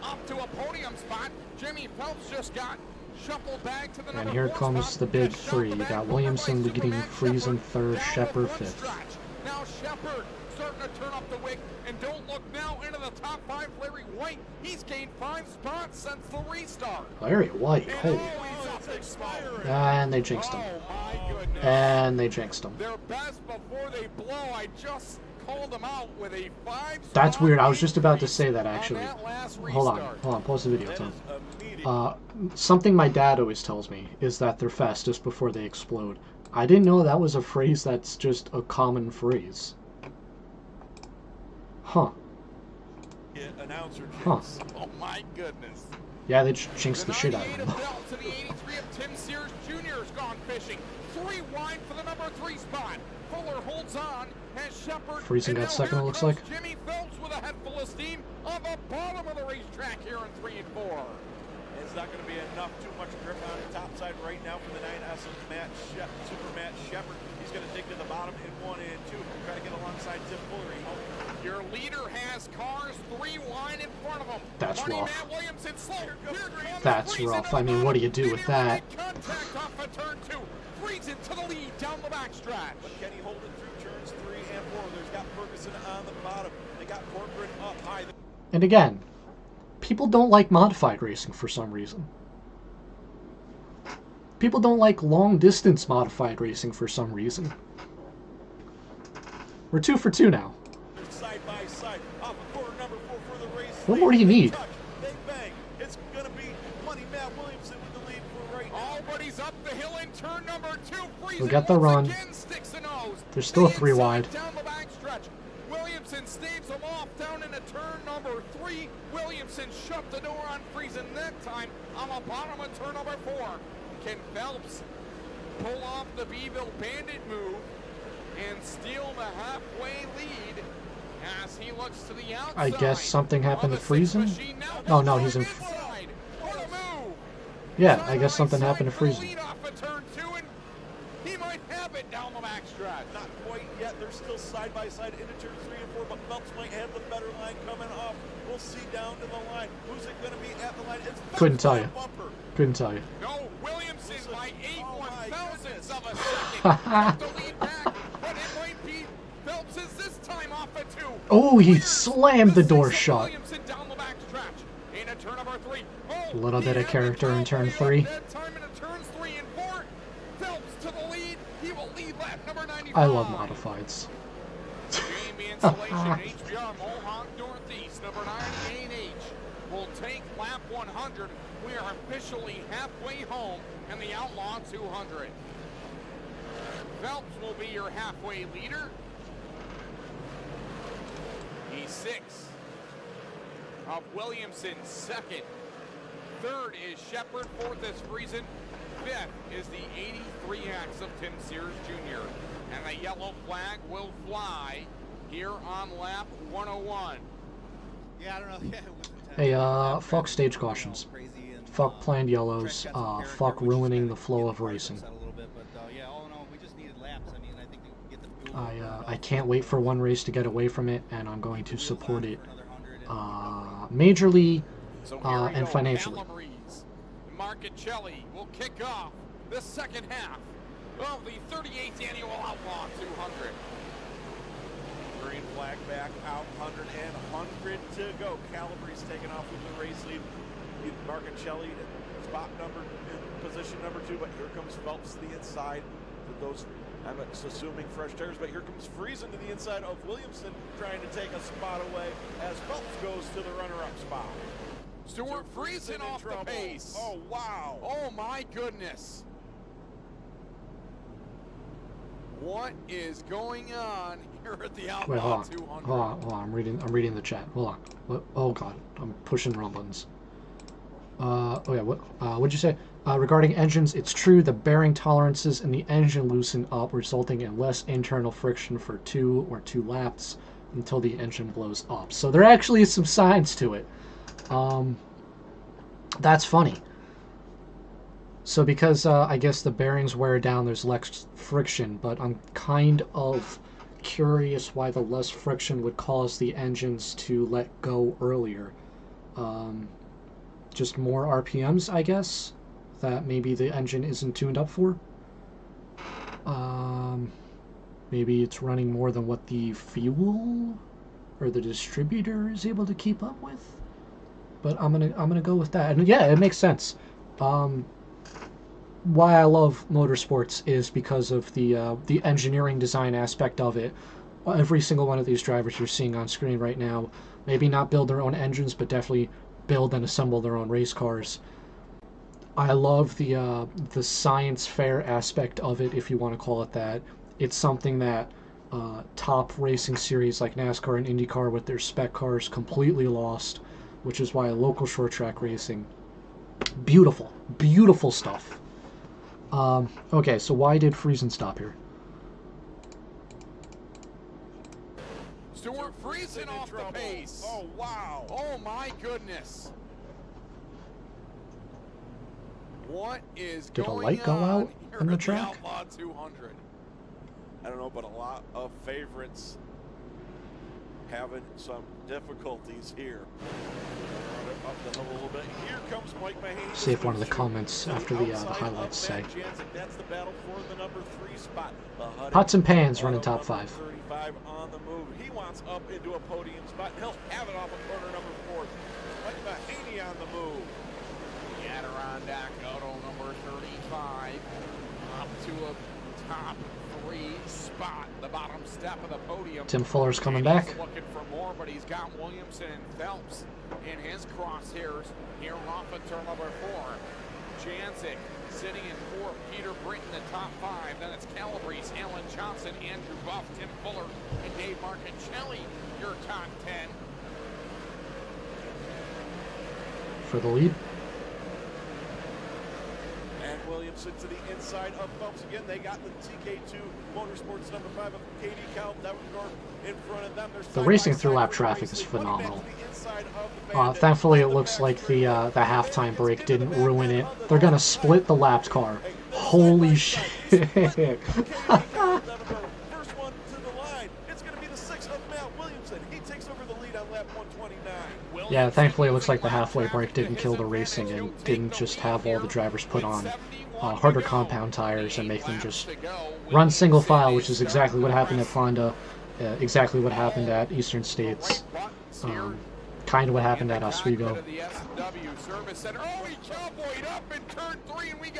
up to a podium spot. Jimmy Phelps just got shuffled back to the And number here 4 comes spot. the big Has 3. You shuffled got back Williamson over leading, Matt Friesen Shepard 3rd, down Shepard the front 5th. stretch. Now Shepard starting to turn up the wick, and don't look now into the top 5. Larry White, he's gained 5 spots since the restart. Larry White, holy. He's up and expiring. And they jinxed him. Oh my goodness. And they jinxed him. Their best before they blow. I just called them out with a 5. That's weird. I was just about to say that actually. On that last Hold restart. on. Pause the video, That Tom. is immediate. Something my dad always tells me is that they're fastest before they explode. I didn't know that was a phrase that's just a common phrase. Huh. Announcer Huh. jinx. Oh my goodness. Yeah, they jinxed the shit out of 98 him. of Phelps and the 83 of Tim Sears Jr. has gone fishing. 3 wide for the number 3 spot. Fuller holds on as Shepard. Friesen and got now second, here it looks comes like. Jimmy Phelps with a head full of steam on the bottom of the racetrack here in 3 and 4. It's not going to be enough, too much grip on the top side right now for the 9S of Super Matt Shepard. He's going to dig to the bottom in 1 and 2. Try to get alongside Tim Fuller. Your leader has cars 3 wide in front of him. That's Money rough. Matt Williamson slow. Here comes That's Friesen rough. to the I mean, what do you bottom. do with that? Contact off of turn 2. Friesen to the lead down the backstretch. But can he hold it through turns 3 and 4? There's got Ferguson on the bottom. They got Corcoran up high. And again, people don't like modified racing for some reason. People don't like long-distance modified racing for some reason. We're 2 for 2 now. Side by side, off of quarter number 4 for the race. What more do you need? Bang, bang. It's going to be Money Matt Williamson with the lead for right now. Oh, but he's up the hill in turn number 2. Friesen We'll get the once run. again sticks the nose. There's still a The 3 inside wide. Down the backstretch. Williamson staves him off down into turn number 3. Williamson shut the door on Friesen that time on the bottom of turn number 4. Can Phelps pull off the Beeville Bandit move and steal the halfway lead as he looks to the outside? I guess something happened to Of the six Friesen? machine now Oh, no, he's in... inside. What a move! Yeah, I guess something happened to Friesen. Lead off of turn 2, and he might have it down the backstretch. Not quite yet. They're still side by side into turn 3 and 4, but Phelps might have the better line coming off. We'll see down to the line. Who's it going to be at the line? It's Phelps. Couldn't tell you. Bumper. Couldn't tell you. No, Williamson by 8 Oh my 1,000ths of a second. Got the lead back, but it might be Phelps's this time off of 2. Oh, he slammed the door shut. Williamson down the backstretch into turn number 3. Oh, A little bit he of had character the in turn top way 3. up that time into turns 3 and 4. Phelps to the lead. He will lead lap number 95. I love modifieds. Jamie Installation, HBR Mohawk Northeast, number 98H, will take lap 100. We are officially halfway home in the Outlaw 200. Phelps will be your halfway leader. He's 6th. Of Williamson, 2nd. 3rd is Shepard. 4th is Friesen. 5th is the 83X of Tim Sears Jr. And the yellow flag will fly here on lap 101. Yeah, I don't know. Yeah, it was intense. Hey, fuck stage cautions. Crazy and, Fuck planned yellows. Trent got some character, Fuck which is ruining kinda the flow of getting racing. upset a little bit, but, yeah, all in all, we just needed laps. I mean, I think we can get the fuel. I can't wait for one race to get away from it, and I'm going to Wheels support on it for another 100 and majorly So here we and go. financially. Calabrese, Marchicelli will kick off the second half of the 38th annual Outlaw 200. Green flag back out, 100 and 100 to go. Calabrese taking off with the race lead. Marchicelli in spot number, in position number 2, but here comes Phelps to the inside. For those, I'm assuming fresh tires, but here comes Friesen to the inside of Williamson, trying to take a spot away as Phelps goes to the runner-up spot. Stuart Friesen off the trouble. pace. Oh, wow. Oh my goodness. What is going on here at the Wait, Outlaw hold on. 200? Hold on, hold on. I'm reading the chat. Hold on. What? Oh god, I'm pushing the wrong buttons. Oh yeah. What'd you say? Regarding engines, it's true the bearing tolerances in the engine loosen up, resulting in less internal friction for 2 or 2 laps until the engine blows up. So there actually is some science to it. That's funny. So because I guess the bearings wear down, there's less friction, but I'm kind of curious why the less friction would cause the engines to let go earlier. Just more RPMs, I guess, that maybe the engine isn't tuned up for. Maybe it's running more than what the fuel or the distributor is able to keep up with. But I'm gonna go with that, and yeah, it makes sense. Why I love motorsports is because of the engineering design aspect of it. Every single one of these drivers you're seeing on screen right now, maybe not build their own engines, but definitely build and assemble their own race cars. I love the science fair aspect of it, if you want to call it that. It's something that top racing series like NASCAR and IndyCar with their spec cars completely lost, which is why local short track racing, beautiful, beautiful stuff. Okay, so why did Friesen stop here? Stuart Friesen off the pace. Oh, wow. Oh my goodness. What is Did a going light go on out here in the at track? Outlaw 200? I don't know, but a lot of favorites having some difficulties here. Up the hill a little bit. Here comes Mike Mahaney. See if one of the comments after the highlights say. That's the battle for the number 3 spot. Pots and Pans running top 5. 35 on the move. He wants up into a podium spot. He'll have it off of corner number 4. Mike Mahaney on the move. The Adirondack Auto number 35 up to a top 3 spot, the bottom step of the podium. Tim Fuller's coming And back. he's looking for more, but he's got Williamson and Phelps in his crosshairs here off of turn number 4. Janzik sitting in 4, Peter Britton the top 5. Then it's Calabrese, Alan Johnson, Andrew Buff, Tim Fuller, and Dave Marcancelli, your top 10. For the lead. And Williamson to the inside of Phelps again. They got the TK2 Motorsports number 5 of Katie Cal Devendorf in front of them. The racing through lap traffic is phenomenal. Thankfully, it looks like the halftime break didn't ruin it. They're gonna split the lapped car. Holy shit! First one to the line. It's going to be the 6th of Matt Williamson. He takes over the lead on lap 129. Yeah, thankfully it looks like the halfway break didn't kill the racing and didn't just have all the drivers put on harder compound tires and make them just run single file, which is exactly what happened at Fonda, exactly what happened at Eastern States, kind of what happened at Oswego.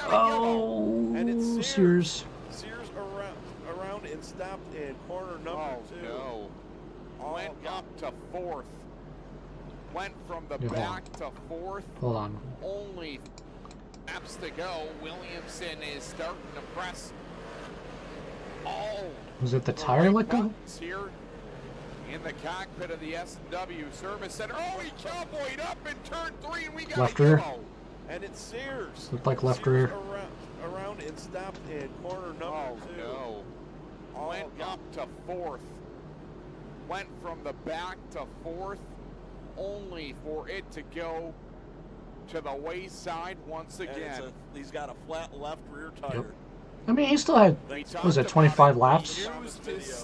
Oh, Sears. Sears around and stopped in corner number 2. No. Went up to 4th. Went from the back to 4th. Hold on. Only laps to go. Williamson is starting to press. Was it the tire let go? Here in the cockpit of the S&W Service Center. Oh, he cowboyed up in turn 3 and we got left rear. And it's Sears. Looked like left Sears rear. Around and stopped in corner number 2. No. Went up to 4th. Went from the back to 4th, only for it to go to the wayside once again. He's got a flat left rear tire. Yep. I mean, he still had, what was it, 25 laps?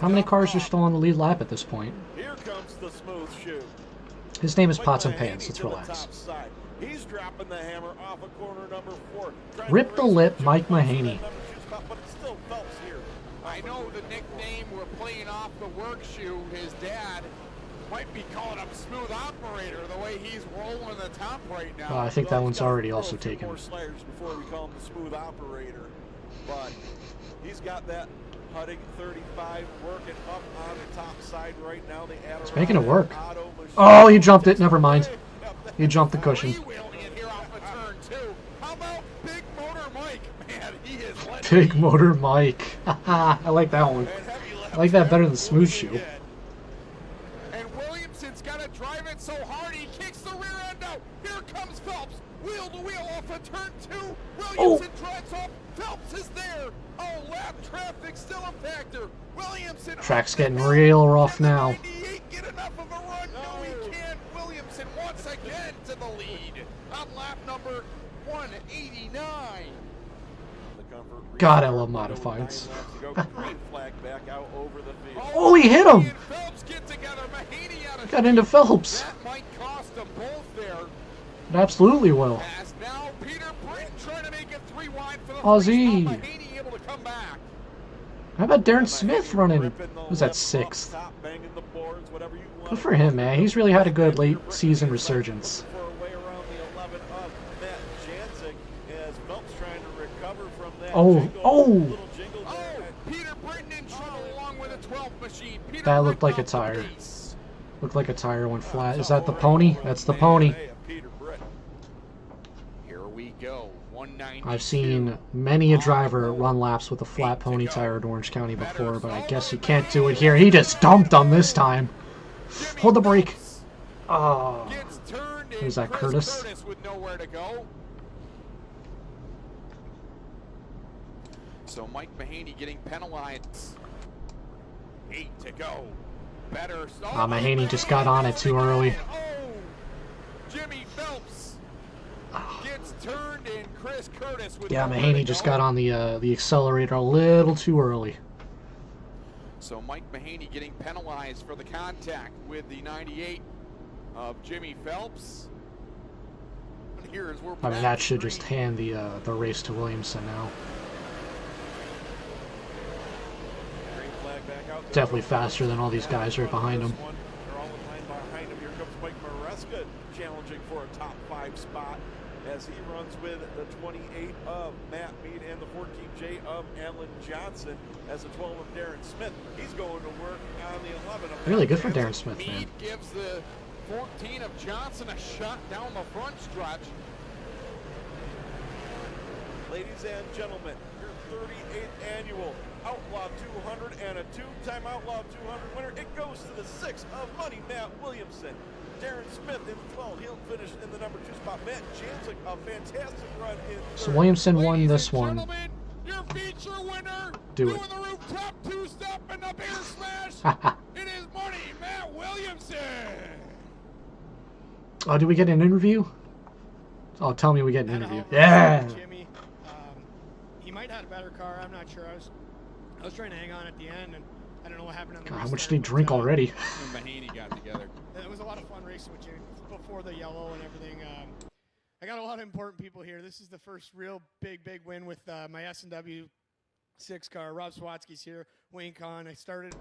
How many cars are still on the lead lap at this point? Here comes the smooth shoe. His name is Pots and Pans, let's relax. He's dropping the hammer off of corner number 4. Rip the lip, Mike Mahaney. But it's still Phelps here. I know the nickname we're playing off the work shoe. His dad might be calling him Smooth Operator the way he's rolling the top right now. I think that one's already also taken. More sliders before we call him the Smooth Operator. But he's got that putting 35 working up on the top side right now. It's making it work. Oh, he jumped it. Never mind. He jumped the cushion. How about Big Motor Mike? Man, he is Big Motor Mike. I like that one. I like that better than Smooth Shoe. And Williamson's got to drive it so hard he kicks the rear end out. Here comes Phelps. Wheel to wheel off of turn 2. Williamson drives off. Phelps is there. Oh, lap traffic still a factor. Williamson. Track's getting real rough now. Get enough of a run. No, he can't. Williamson once again to the lead on lap number 189. God, I love modifieds. Oh, he hit him! Got into Phelps. That might cost them both there. It absolutely will. As now Peter Britton trying to make it 3 wide for the Aussie. Mahaney able to come back. How about Darren Smith running? Was that 6th? Good for him, man. He's really had a good late season resurgence. Oh! Peter Britton in trouble along with a 12th machine. That looked like a tire. Looked like a tire went flat. Is that the pony? That's the pony. Here we go. 190. I've seen many a driver run laps with a flat pony tire at Orange County before, but I guess you can't do it here. He just dumped on this time. Hold the brake. Oh. Who's that, Curtis? With nowhere to go. So Mike Mahaney getting penalized. 8 to go. Better. Mahaney just got on it too early. Oh, Jimmy Phelps gets turned in. Chris Curtis with Yeah, nowhere Mahaney to just go. got on the accelerator a little too early. So Mike Mahaney getting penalized for the contact with the 98 of Jimmy Phelps. And here is we're I mean, back that to should green. just hand the race to Williamson now. Green flag back out there. Definitely faster than all these guys right behind him. They're all in line behind him. Here comes Mike Maresca challenging for a top 5 spot as he runs with the 28 of Matt Mead and the 14J of Alan Johnson as the 12 of Darren Smith. He's going to work on the 11 of Really Matt good for Jansen. Darren Smith, man. Meade gives the 14 of Johnson a shot down the front stretch. Ladies and gentlemen, your 38th annual Outlaw 200 and a 2-time Outlaw 200 winner. It goes to the 6 of Money Matt Williamson. Darren Smith in 12. He'll finish in the number 2 spot. Matt Jansen, a fantastic run in So third. Williamson won Ladies this and one. gentlemen, your feature winner, Do doing it. the rooftop 2-step and the beer smash. It is Money Matt Williamson. Oh, did we get an interview? Oh, tell me we get an Had a interview. hell of a Yeah. race with Jimmy. He might have had a better car. I'm not sure. I was trying to hang on at the end, and I don't know what happened on the God, how restart, much did he but, drink already? And Mahaney got together. It was a lot of fun racing with Jimmy before the yellow and everything. I got a lot of important people here. This is the first real big win with my S&W 6 car. Rob Swatsky's here. Wayne Kahn. I started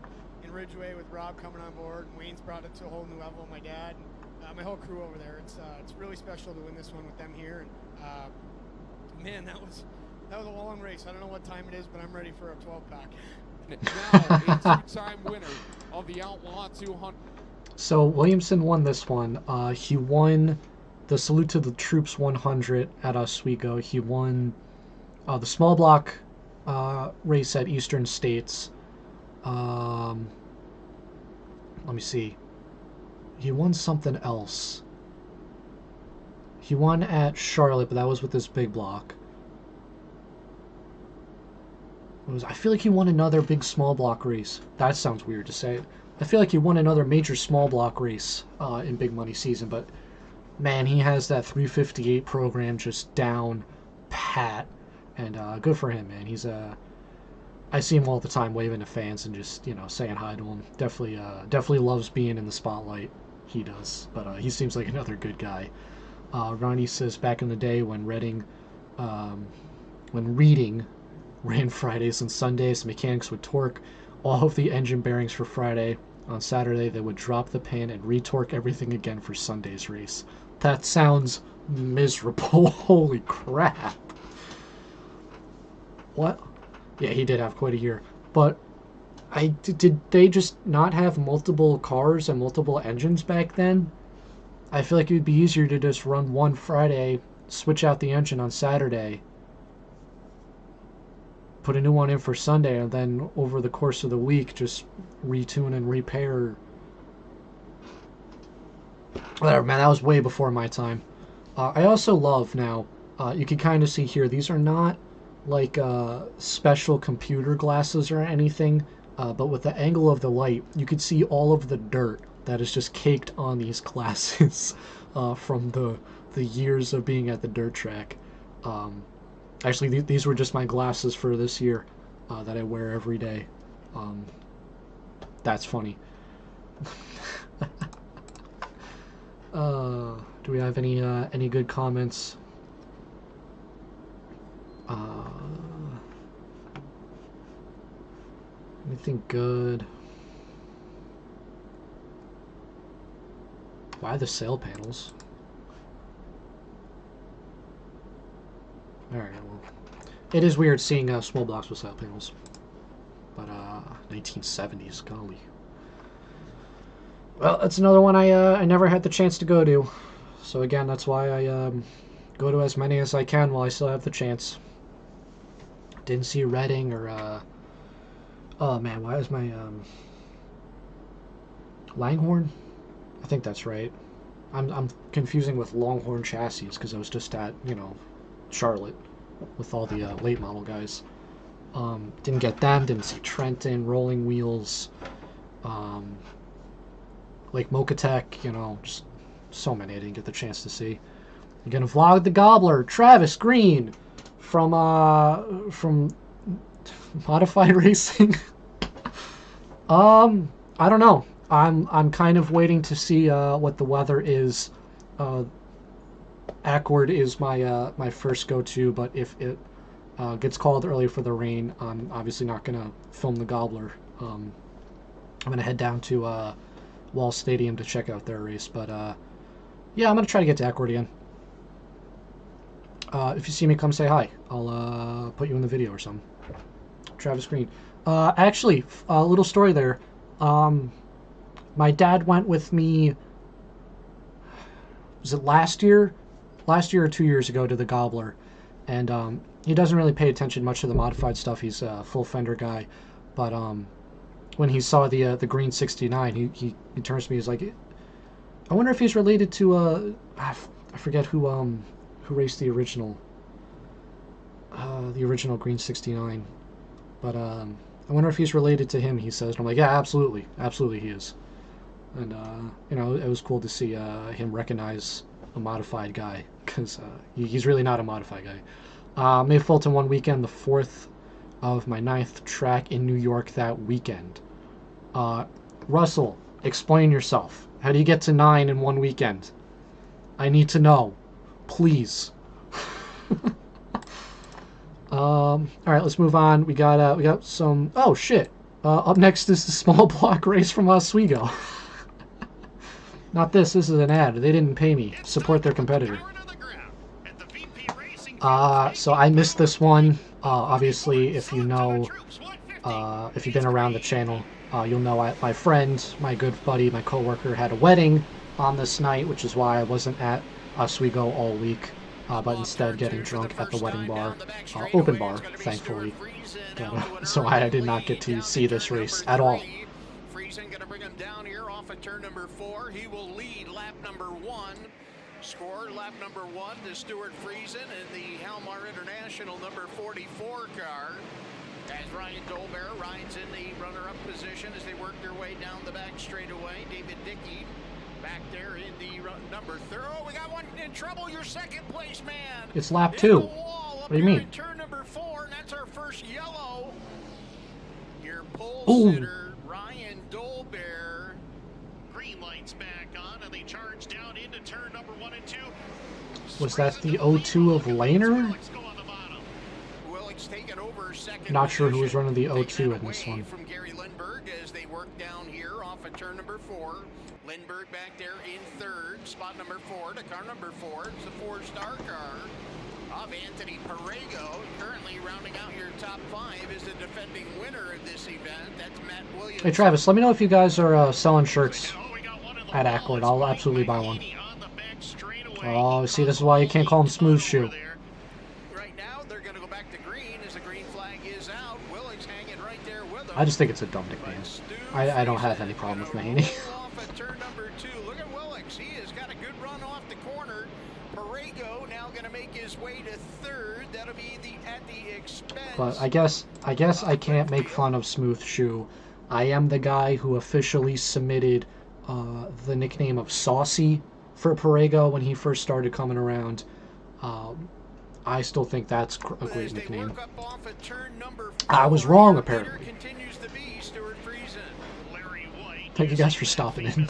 in Ridgeway with Rob coming on board, and Wayne's brought it to a whole new level. My dad, and my whole crew over there. It's really special to win this one with them here. And man, that was a long race. I don't know what time it is, but I'm ready for a 12-pack. Now a 2-time winner of the Outlaw 200. So Williamson won this one. He won the Salute to the Troops 100 at Oswego. He won the small block race at Eastern States. Let me see. He won something else. He won at Charlotte, but that was with this big block. I feel like he won another big small block race. That sounds weird to say. I feel like he won another major small block race in Big Money season, but man, he has that 358 program just down pat, and good for him, man. He's I see him all the time waving to fans and just saying hi to him. Definitely loves being in the spotlight. He does, but he seems like another good guy. Ronnie says back in the day when Reading ran Fridays and Sundays, the mechanics would torque all of the engine bearings for Friday. On Saturday, they would drop the pan and retorque everything again for Sunday's race. That sounds miserable. Holy crap. What? Yeah, he did have quite a year. But did they just not have multiple cars and multiple engines back then? I feel like it would be easier to just run one Friday, switch out the engine on Saturday, put a new one in for Sunday, and then over the course of the week just retune and repair. Whatever, man, that was way before my time. I also love now, you can kind of see here, these are not like special computer glasses or anything, but with the angle of the light, you can see all of the dirt that is just caked on these glasses from the years of being at the dirt track. Actually, these were just my glasses for this year that I wear every day. That's funny. Do we have any good comments? Anything good? Why the sail panels? Alright, well, it is weird seeing small blocks with sail panels. But 1970s, golly. Well, that's another one I never had the chance to go to. So again, that's why I go to as many as I can while I still have the chance. Didn't see Reading or oh man, why is my Langhorne? I think that's right. I'm confusing with Longhorn Chassis because I was just at Charlotte with all the late model guys. Didn't get them. Didn't see Trenton, Rolling Wheels, like Mokatech. Just so many I didn't get the chance to see. I'm gonna vlog the Gobbler, Travis Green, from Modified Racing. I don't know. I'm kind of waiting to see what the weather is. Ackward is my first go-to, but if it gets called early for the rain, I'm obviously not gonna film the Gobbler. I'm gonna head down to Wall Stadium to check out their race, but yeah, I'm gonna try to get to Ackward again. If you see me, come say hi. I'll put you in the video or something. Travis Green. Actually, a little story there. My dad went with me, was it last year? Last year or 2 years ago to the Gobbler. And he doesn't really pay attention much to the modified stuff. He's a full fender guy. But when he saw the green 69, he turns to me, he's like, I wonder if he's related to, I forget who raced the original green 69. But I wonder if he's related to him, he says. And I'm like, yeah, absolutely. Absolutely he is. And, you know, it was cool to see him recognize a modified guy, because he's really not a modified guy. May Fulton one weekend, the 4th of my 9th track in New York that weekend. Russell, explain yourself. How do you get to 9 in one weekend? I need to know. Please. Alright, let's move on. We got some... Oh, shit. Up next is the small block race from Oswego. Not this. This is an ad. They didn't pay me. Support their competitor. So I missed this one. Obviously, if you know... if you've been around the channel, you'll know my friend, my good buddy, my coworker had a wedding on this night, which is why I wasn't at Oswego all week. But instead getting drunk at the wedding bar, open bar, thankfully. So I did not get to see this race at all. Friesen going to bring him down here off of turn number 4. He will lead lap number 1. Score lap number 1 to Stuart Friesen in the Halmar International number 44 car. As Ryan Dolbear rides in the runner-up position as they work their way down the back straightaway. David Dickey back there in the number 3. Oh, we got one in trouble. Your second place, man. It's lap 2. What do you mean? Turn number 4, and that's our first yellow. Your pole sitter, Ryan Dolbear. Green lights back on, and they charge down into turn number 1 and 2. Was that the O2 of Laner? Not sure who was running the O2 in this one. From Gary Lindbergh as they work down here off of turn number 4. Lindbergh back there in 3rd, spot number 4 to car number 4. It's a 4-star car of Anthony Parrego. Currently rounding out your top 5 is the defending winner of this event. That's Matt Williams. Hey Travis, let me know if you guys are selling shirts at Ackward. I'll absolutely buy one. Oh, see, this is why you can't call him Smooth Shoe. Right now, they're going to go back to green as the green flag is out. Willig's hanging right there with him. I just think it's a dumb nickname. I don't have any problem with Mahaney. Off at turn number 2. Look at Willig's. He has got a good run off the corner. Parrego now going to make his way to 3rd. That'll be at the expense. But I guess I can't make fun of Smooth Shoe. I am the guy who officially submitted the nickname of Saucy for Parrego when he first started coming around. I still think that's a great nickname. I was wrong, apparently. Thank you guys for stopping in.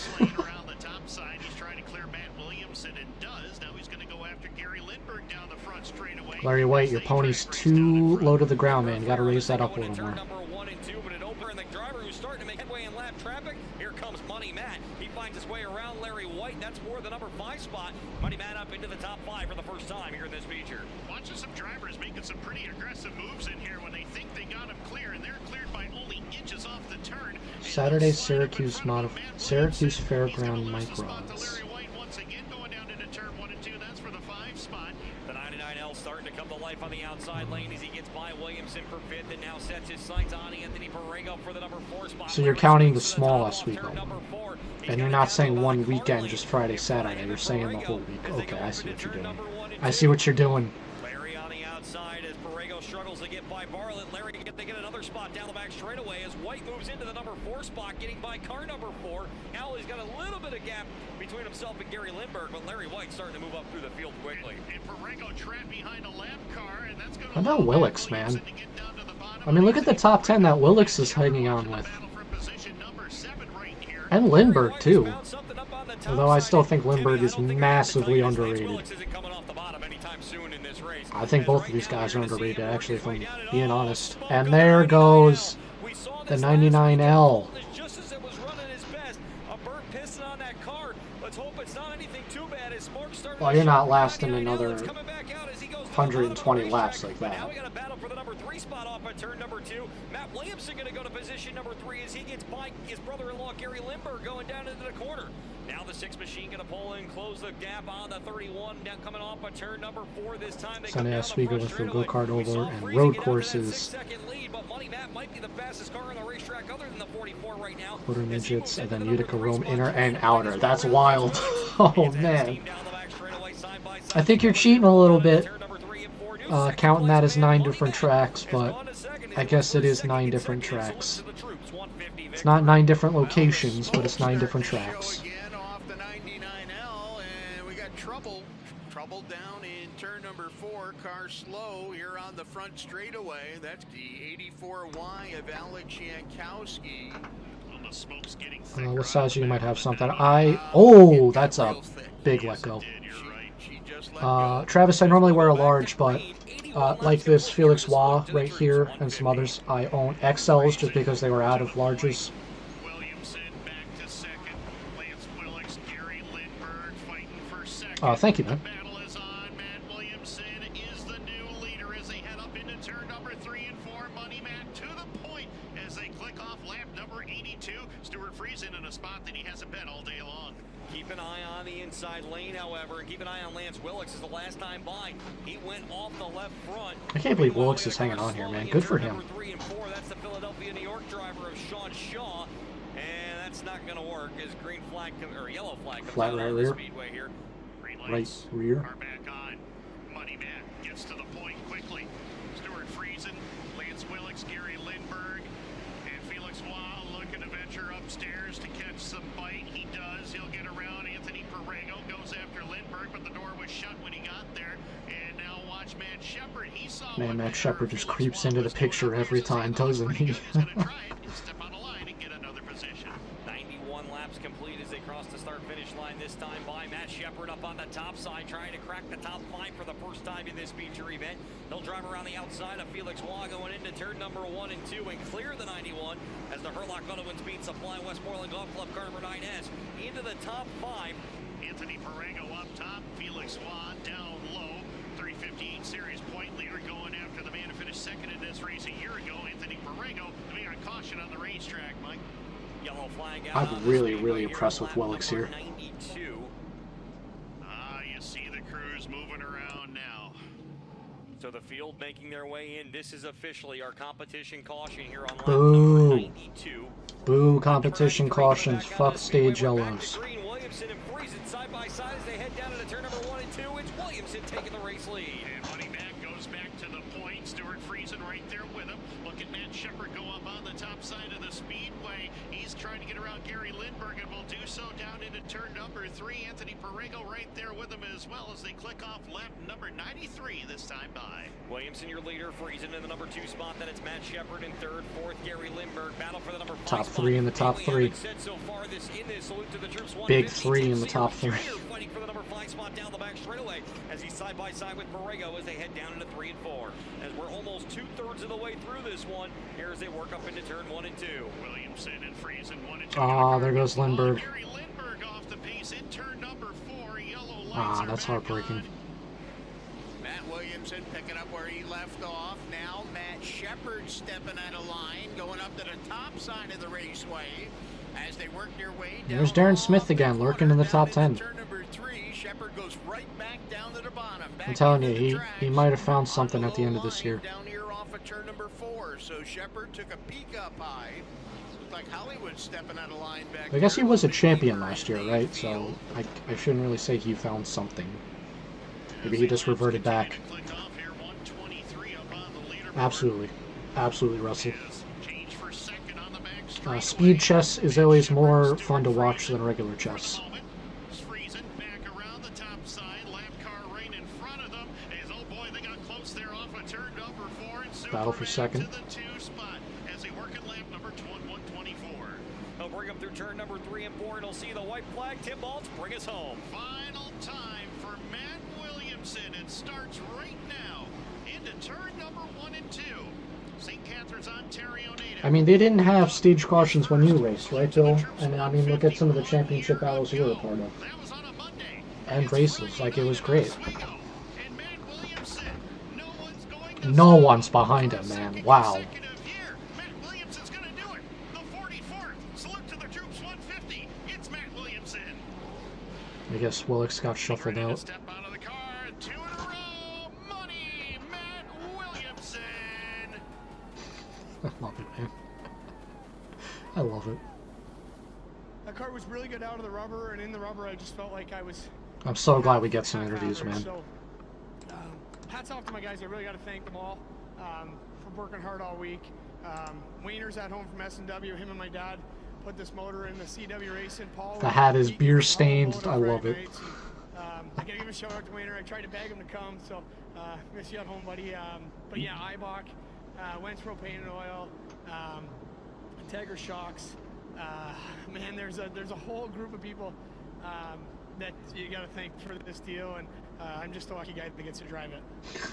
Larry White, your pony's too low to the ground, man. You gotta raise that up a little more. Here comes Money Matt. He finds his way around Larry White. That's for the number 5 spot. Money Matt up into the top 5 for the first time here in this feature. Watching some drivers making some pretty aggressive moves in here when they think they got him clear, and they're cleared by only inches off the turn. Saturday Syracuse Fairground Micros. Larry White once again going down into turn 1 and 2. That's for the 5 spot. The 99L starting to come to life on the outside lane as he gets by Williamson for 5th and now sets his sights on Anthony Parrego for the number 4 spot. So you're counting the small Oswego. And you're not saying one weekend, just Friday, Saturday. You're saying the whole week. Okay, I see what you're doing. I see what you're doing. Larry on the outside as Parrego struggles to get by by Bartlett. Larry, they get another spot down the back straightaway as White moves into the number 4 spot, getting by car number 4. Now he's got a little bit of gap between himself and Gary Lindbergh, but Larry White starting to move up through the field quickly. And Parejo trapped behind a lap car, and that's going to... How about Willix, man? I mean, look at the top 10 that Willix is hanging on with. And Lindbergh, too. Although I still think Lindbergh is massively underrated. I think both of these guys are underrated, actually, if I'm being honest. And there goes the 99L. Just as it was running his best, a burnt piston on that car. Let's hope it's not anything too bad. As Mark started, Well, you're not lasting another 120 laps like that. Now we got a battle for the number 3 spot off at turn number 2. Matt Williamson going to go to position number 3 as he gets by his brother-in-law Gary Lindbergh going down into the corner. Now the 6 machine going to pull in, close the gap on the 31. Now coming off at turn number 4 this time. They Sunday as we go through go-kart over and road courses. Quarter midgets and then Utica Rome inner and outer. That's wild. Oh man. I think you're cheating a little bit, counting that as 9 different tracks, but I guess it is 9 different tracks. It's not 9 different locations, but it's 9 different tracks. Again off the 99L, and we got trouble down in turn number 4. Car slow here on the front straightaway. That's the 84Y of Alex Jankowski. Well, the smoke's getting What size you might have something? Oh, that's a big let go. Travis, I normally wear a large, but like this Felix Waugh right here and some others, I own XLs just because they were out of larges. Williamson back to second. Lance Willix, Gary Lindbergh fighting for second. Thank you, man. The battle is on. Matt Williamson is the new leader as they head up into turn number 3 and 4. Money Matt to the point as they click off lap number 82. Stuart Friesen in a spot that he hasn't been all day long. Keep an eye on the inside lane, however, and keep an eye on Lance Willix as the last time by. He went off the left front. I can't believe Willix is hanging on here, man. Good for him. Number 3 and 4, that's the Philadelphia, New York driver of Sean Shaw, and that's not going to work as green flag or yellow flag comes Flat out right on rear. the speedway here. Right rear. Are back on. Money Matt gets to the point quickly. Stuart Friesen, Lance Willix, Gary Lindbergh, and Felix Waugh looking to venture upstairs to catch some bite. He does. He'll get around. Anthony Parejo goes after Lindbergh, but the door was shut when he got there. And now watch Matt Shepard. He saw Man, Matt Shepard just creeps into the picture every time, doesn't he? Step on the line and get another position. 91 laps complete as they cross the start-finish line this time by Matt Shepard up on the top side, trying to crack the top 5 for the first time in this feature event. They'll drive around the outside of Felix Waugh going into turn number 1 and 2 and clear the 91 as the Herlock Auto and Speed Supply Westmoreland Golf Club car number 9S into the top 5. Anthony Parejo up top, Felix Waugh down low. 358 Series point leader going after the man who finished second in this race a year ago, Anthony Parejo. To be on caution on the racetrack, Mike. Yellow flag out. I'm really impressed with Willix here. 92. You see the crews moving around now. So the field making their way in. This is officially our competition caution here on lap Boo. number 92. Boo, competition cautions. Fuck stage yellows. Green, Williamson and Friesen side by side as they head down into turn number 1 and 2. It's Williamson taking the race lead. And Money Matt goes back to the point. Stuart Friesen right there with him. Look at Matt Shepard go up on the top side of the speedway. He's trying to get around Gary Lindbergh and will do so down into turn number 3. Anthony Parejo right there with him as well as they click off lap number 93 this time by. Williamson, your leader. Friesen in the number 2 spot. Then it's Matt Shepard in 3rd. 4th, Gary Lindbergh. Battle for the number 5 Top spot. 3 in the top 3. So far salute to the troops. Big 3 in the top 3. Fighting for the number 5 spot down the back straightaway as he's side by side with Parejo as they head down into 3 and 4. As we're almost 2/3 of the way through this one, here as they work up into turn 1 and 2. Williamson and Friesen 1 and 2. Ah, there goes Lindbergh. Gary Lindbergh off the pace in turn number 4. Yellow lights That's heartbreaking. Matt Williamson picking up where he left off. Now Matt Shepard stepping out of line, going up to the top side of the raceway as they work their way down. There's Darren Smith again, lurking in the top 10. Turn number 3, Shepard goes right back down to the bottom. I'm telling you, he might have found something at the end of this year. Down here off of turn number 4, so Shepard took a peek up high. Looked like Hollywood stepping out of line back. I guess he was a champion last year, right? So I shouldn't really say he found something. Maybe he just reverted back. Click off here, 123 up on the leader. Absolutely. Absolutely, Russell. Change for second on the back Speed chess is always more fun to watch than regular chess. Friesen back around the top side. Lap car right in front of them. As, oh boy, they got close there off of turn number 4. And Battle for second. To the 2 spot as they work at lap number 124. They'll bring him through turn number 3 and 4, and he'll see the white flag. Tim Baltz, bring us home. Final time for Matt Williamson. It starts right now into turn number 1 and 2. St. Catharines, Ontario native. I mean, they didn't have stage cautions when you raced, right, Bill? And I mean, look at some of the championship battles you were a part of. That was on a Monday. And races, like, it was great. And Matt Williamson, no one's going to No one's behind him, man. Wow. consecutive year. Matt Williamson's going to do it. The 44th. Salute to the troops 150. It's Matt Williamson. I guess Willicks got shuffled Ready to out. step out of the car. 2 in a row. Money. Matt Williamson. I love it, man. I love it. That car was really good out of the rubber, and in the rubber, I just felt like I was. I'm so glad we get some interviews, man. So, hats off to my guys. I really got to thank them all for working hard all week. Wiener's at home from S&W. Him and my dad put this motor in the CW racing. Paul. The hat is beer stained. I love it. I gotta give a shout out to Wiener. I tried to beg him to come, so miss you at home, buddy. But yeah, Ibach, Wentz propane and oil, Integra shocks. Man, there's a whole group of people that you got to thank for this deal, and I'm just a lucky guy that gets to drive it.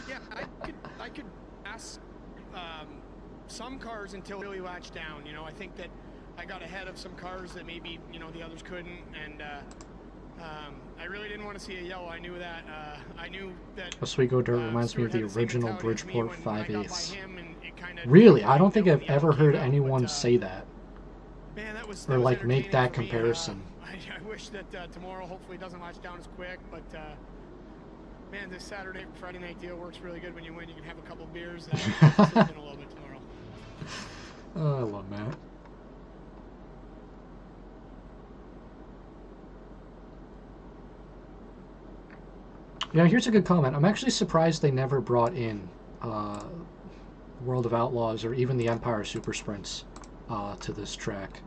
Yeah, I could ask some cars until really latched down. You know, I think that I got ahead of some cars that maybe the others couldn't, and I really didn't want to see a yellow. I knew that. I knew that. Oswego Dirt reminds me of Stewart the had same original mentality as me Bridgeport when I got by 5/8. him, and it kinda Really, I don't think when I've the yellow ever heard came out, anyone but, say that. Man, that was Or like make entertaining that for me. comparison. I wish that tomorrow hopefully doesn't latch down as quick, but man, this Saturday Friday night deal works really good when you win. You can have a couple beers and sleep in a little bit tomorrow. Oh, I love Matt. Yeah, here's a good comment. I'm actually surprised they never brought in World of Outlaws or even the Empire Super Sprints to this track.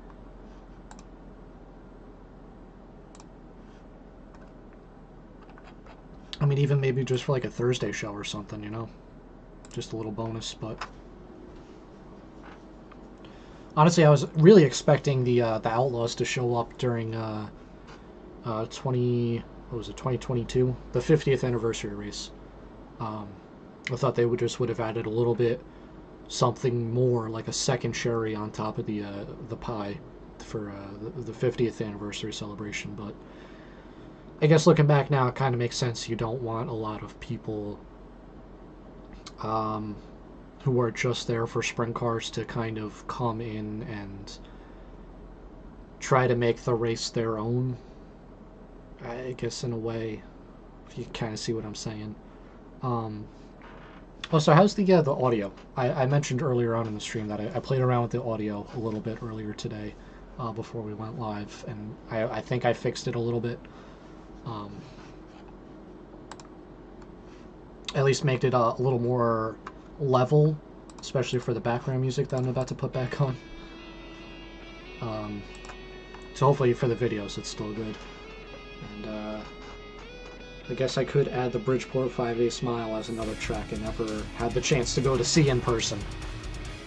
I mean, even maybe just for like a Thursday show or something, you know? Just a little bonus, but... Honestly, I was really expecting the Outlaws to show up during 2022, the 50th anniversary race. I thought they would have added a little bit something more, like a second cherry on top of the pie for the 50th anniversary celebration. But I guess looking back now, it kind of makes sense. You don't want a lot of people who are just there for sprint cars to kind of come in and try to make the race their own. I guess in a way, if you kind of see what I'm saying. Also, how's the audio? I mentioned earlier on in the stream that I played around with the audio a little bit earlier today before we went live, and I think I fixed it a little bit. At least make it a little more level, especially for the background music that I'm about to put back on. So hopefully for the videos it's still good. And I guess I could add the Bridgeport 5A Smile as another track I never had the chance to go to see in person.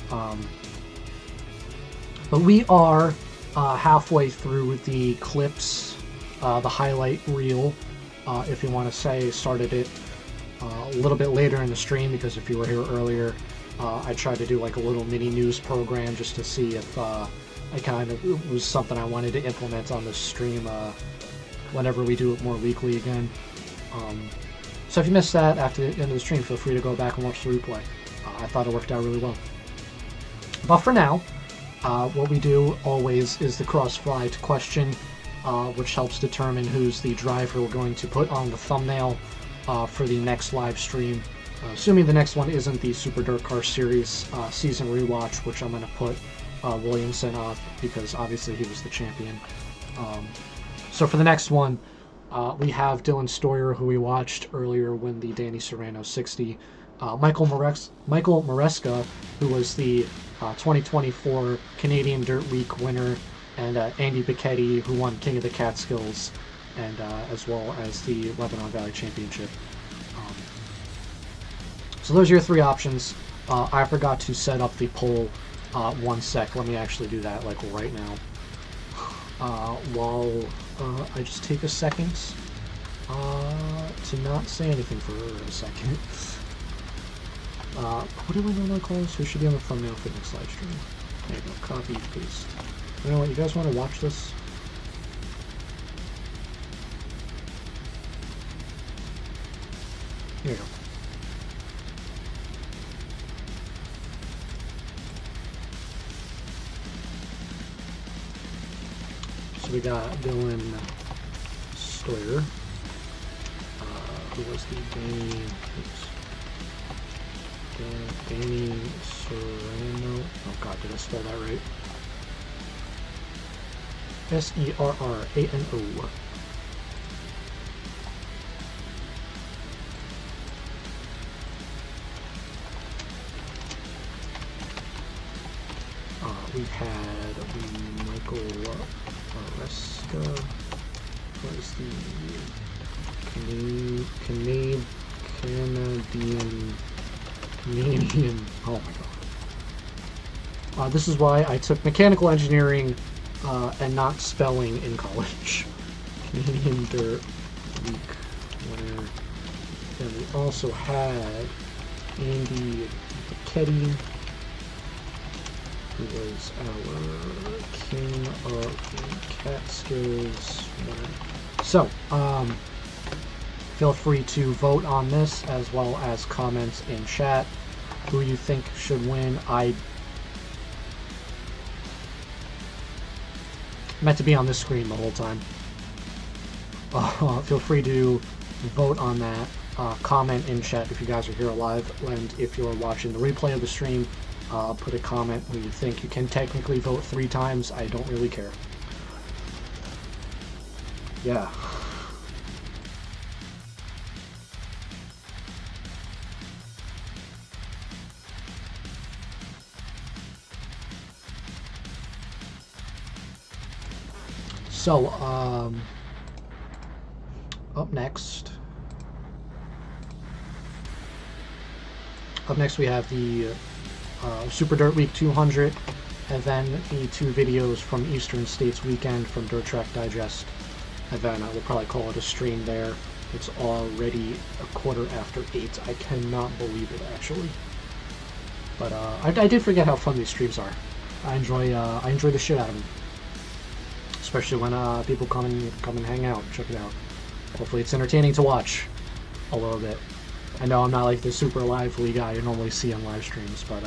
But we are halfway through the clips, the highlight reel, if you want to say. Started it a little bit later in the stream because if you were here earlier, I tried to do like a little mini news program just to see if it was something I wanted to implement on the stream whenever we do it more weekly again. So if you missed that after the end of the stream, feel free to go back and watch the replay. I thought it worked out really well. But for now, what we do always is the cross-flight question, which helps determine who's the driver we're going to put on the thumbnail for the next live stream. Assuming the next one isn't the Super DIRTcar Series season rewatch, which I'm going to put Williamson on because obviously he was the champion. So for the next one, we have Dylan Stoyer, who we watched earlier win the Danny Serrano 60. Michael Maresca, who was the 2024 Canadian Dirt Week winner, and Andy Bicchetti, who won King of the Catskills, and as well as the Lebanon Valley Championship. So those are your three options. I forgot to set up the poll. 1 sec. Let me actually do that, like, right now. While I just take a second to not say anything for a second. What do I normally call this? Who should be on the thumbnail for the next live stream? There you go. Copy, paste. You know what? You guys want to watch this? Here you go. So we got Dylan Stoyer, who was the Danny Serrano. Oh god, did I spell that right? Serrano. We had Michael Maresca, was the Canadian, oh my god. This is why I took mechanical engineering and not spelling in college. Canadian Dirt Week winner. Then we also had Andy Bicchetti, who was our King of the Catskills winner. So, feel free to vote on this as well as comments in chat who you think should win. I meant to be on this screen the whole time. Feel free to vote on that. Comment in chat if you guys are here live, and if you're watching the replay of the stream, put a comment who you think. You can technically vote 3 times. I don't really care. Yeah. So, up next we have the Super Dirt Week 200, and then the 2 videos from Eastern States Weekend from Dirt Track Digest, and then I will probably call it a stream there. It's already 8:15. I cannot believe it, actually. But I did forget how fun these streams are. I enjoy the shit out of them, especially when people come and hang out. Check it out. Hopefully it's entertaining to watch a little bit. I know I'm not like the super lively guy you normally see on live streams, but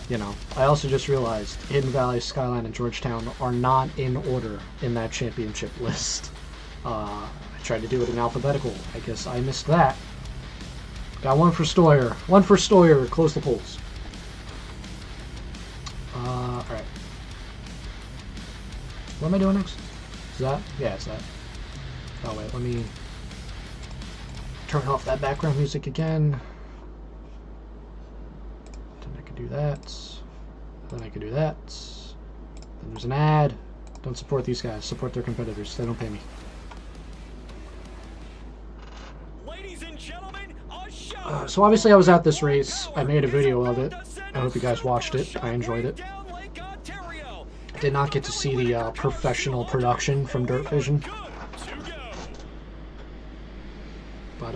you know, I also just realized Hidden Valley, Skyline, and Georgetown are not in order in that championship list. I tried to do it in alphabetical. I guess I missed that. Got 1 for Stoyer. 1 for Stoyer. Close the polls. Alright. What am I doing next? Is that? Yeah, it's that. Oh wait, let me turn off that background music again. Then I can do that. Then I can do that. Then there's an ad. Don't support these guys. Support their competitors. They don't pay me. Ladies and gentlemen, a show. So obviously I was at this race. I made a video of it. I hope you guys watched it. I enjoyed it. Did not get to see the professional production from Dirt Vision. But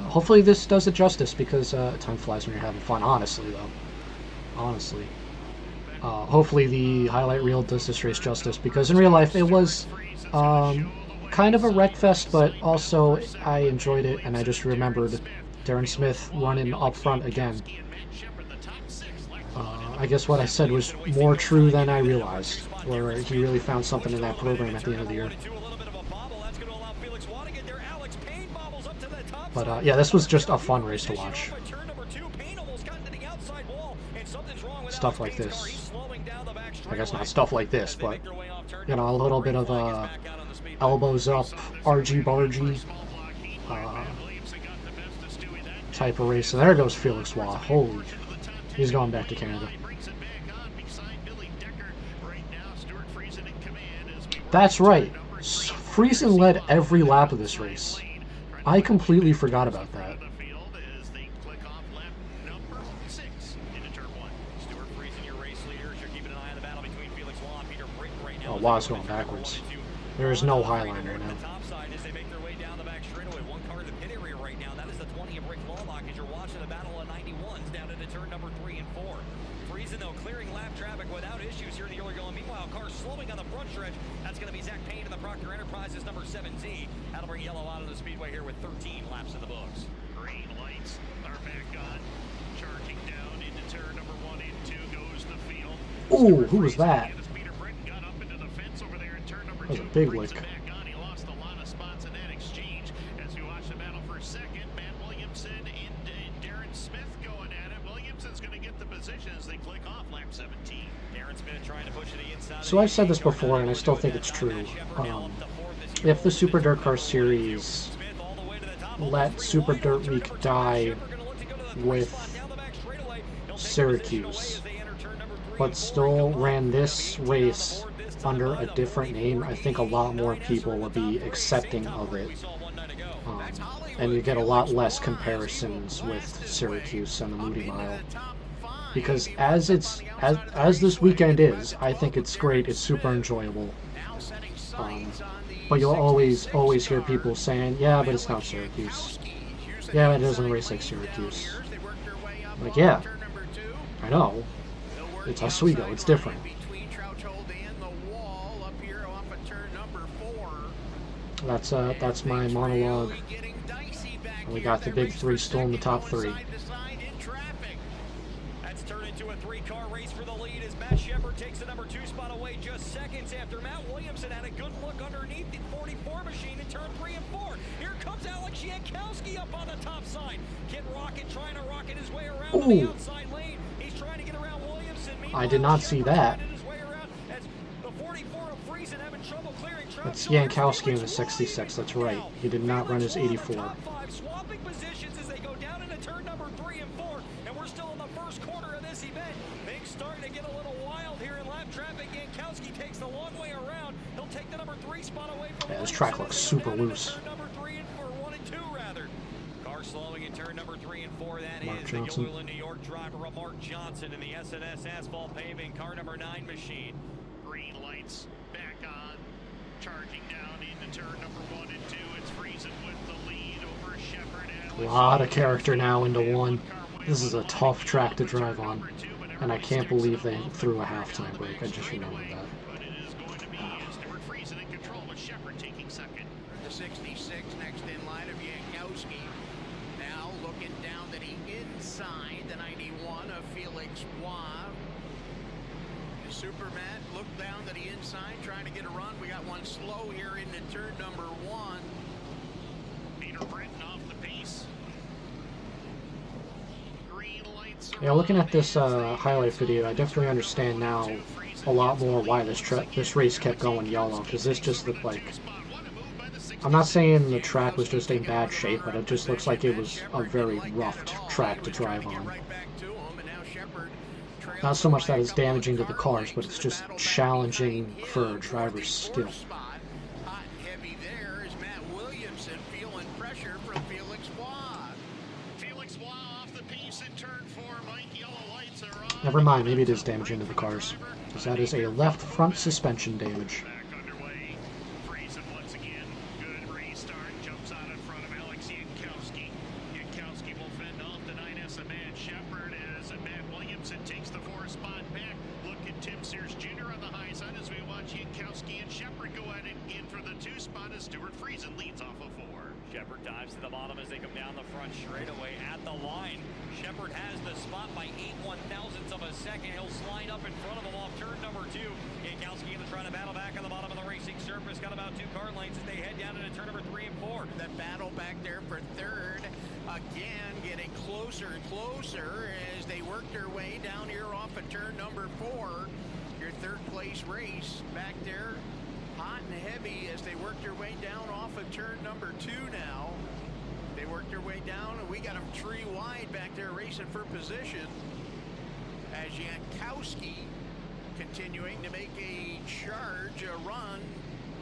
hopefully this does it justice, because time flies when you're having fun, honestly, though. Honestly. Hopefully the highlight reel does this race justice, because in real life it was kind of a wreck fest, but also I enjoyed it, and I just remembered Darren Smith running up front again. I guess what I said was more true than I realized, where he really found something in that program at the end of the year. But yeah, this was just a fun race to watch. Stuff like this. I guess not stuff like this, but, you know, a little bit of elbows up, argy-bargy. type of race. And there goes Felix Waugh. Holy, he's going back to Canada. That's right. Friesen led every lap of this race. I completely forgot about that. Oh, Waugh's going backwards. There is no highline right now. Friesen, though, clearing lap traffic without issues here in the early going. Meanwhile, cars slowing on the front stretch. That's going to be Zach Payne in the Procter Enterprises number 7Z. That'll bring yellow out of the speedway here with 13 laps in the books. Green lights are back on. Charging down into turn number 1 and 2 goes the field. Ooh, who was that? That was a big lick. He lost a lot of spots in that exchange. As we watch the battle for second, Matt Williamson and Darren Smith going at it. Williamson's going to get the position as they click off lap 17. Darren Smith trying to push to the inside. So I've said this before, and I still think it's true. If the Super DIRTcar Series let Super Dirt Week die with Syracuse, but still ran this race under a different name, I think a lot more people would be accepting of it. And you get a lot less comparisons with Syracuse and the Moody Mile. Because as this weekend is, I think it's great, it's super enjoyable. But you'll always hear people saying, yeah, but it's not Syracuse. Yeah, it doesn't race like Syracuse. Like, yeah, I know. It's Oswego, it's different. That's my monologue. We got the big three still in the top three. That's turned into a three-car race for the lead as Matt Shepard takes the number 2 spot away just seconds after Matt Williamson had a good look underneath the 44 machine in turn 3 and 4. Here comes Alex Jankowski up on the top side. Kid Rocket trying to rocket his way around to the outside lane. He's trying to get around Williamson. I did not see that. That's Jankowski in the 66, that's right. He did not run his 84. Swapping positions as they go down into turn number 3 and 4, and we're still in the first quarter of this event. Things starting to get a little wild here in lap traffic. Jankowski takes the long way around. He'll take the number 3 spot away from this track looks super loose. Number 3 and 4, 1 and 2 rather. Car slowing in turn number 3 and 4. That Mark is Johnson. the New York driver, Mark Johnson, in the SNS Asphalt Paving car number 9 machine. Green lights back on. Charging down into turn number 1 and 2. It's Friesen with the lead over Shepard. A lot of character now into one. This is a tough track to drive on. And I can't believe they threw a halftime break. I just remembered that. But it is going to be Stuart Friesen in control with Shepard taking second. The 66 next in line of Jankowski. Now looking down to the inside, the 91 of Felix Waugh. Superman looked down to the inside, trying to get a run. We got one slow here into turn number 1. Peter Britton off the pace. Green lights. Yeah, looking at this highlight video, I definitely understand now a lot more why this race kept going yellow, because this just looked like... I'm not saying the track was just in bad shape, but it just looks like it was a very rough track to drive on. Not so much that it's damaging to the cars, but it's just challenging for a driver's skill. Hot and heavy there is Matt Williamson feeling pressure from Felix Waugh. Felix Waugh off the pace in turn 4. Mike, yellow lights are on. Never mind, maybe it is damaging to the cars, because that is a left front suspension damage. Back underway. Friesen once again. Good restart. Jumps out in front of Alex Jankowski. Jankowski will fend off the 9S of Matt Shepard as Matt Williamson takes the 4 spot back. Look at Tim Sears Jr. on the high side as we watch Jankowski and Shepard go at it again for the 2 spot as Stuart Friesen leads off of 4. Shepard dives to the bottom as they come down the front straightaway at the line. Shepard has the spot by 8/1000ths of a second. He'll slide up in front of him off turn number 2. Jankowski going to try to battle back on the bottom of the racing surface. Got about 2 car lengths as they head down into turn number 3 and 4. That battle back there for third. Again, getting closer and closer as they work their way down here off of turn number 4. Your third place race back there. Hot and heavy as they work their way down off of turn number 2 now. They They work their way down, and we got them 3 wide back there racing for position. As Jankowski continuing to make a charge, a run,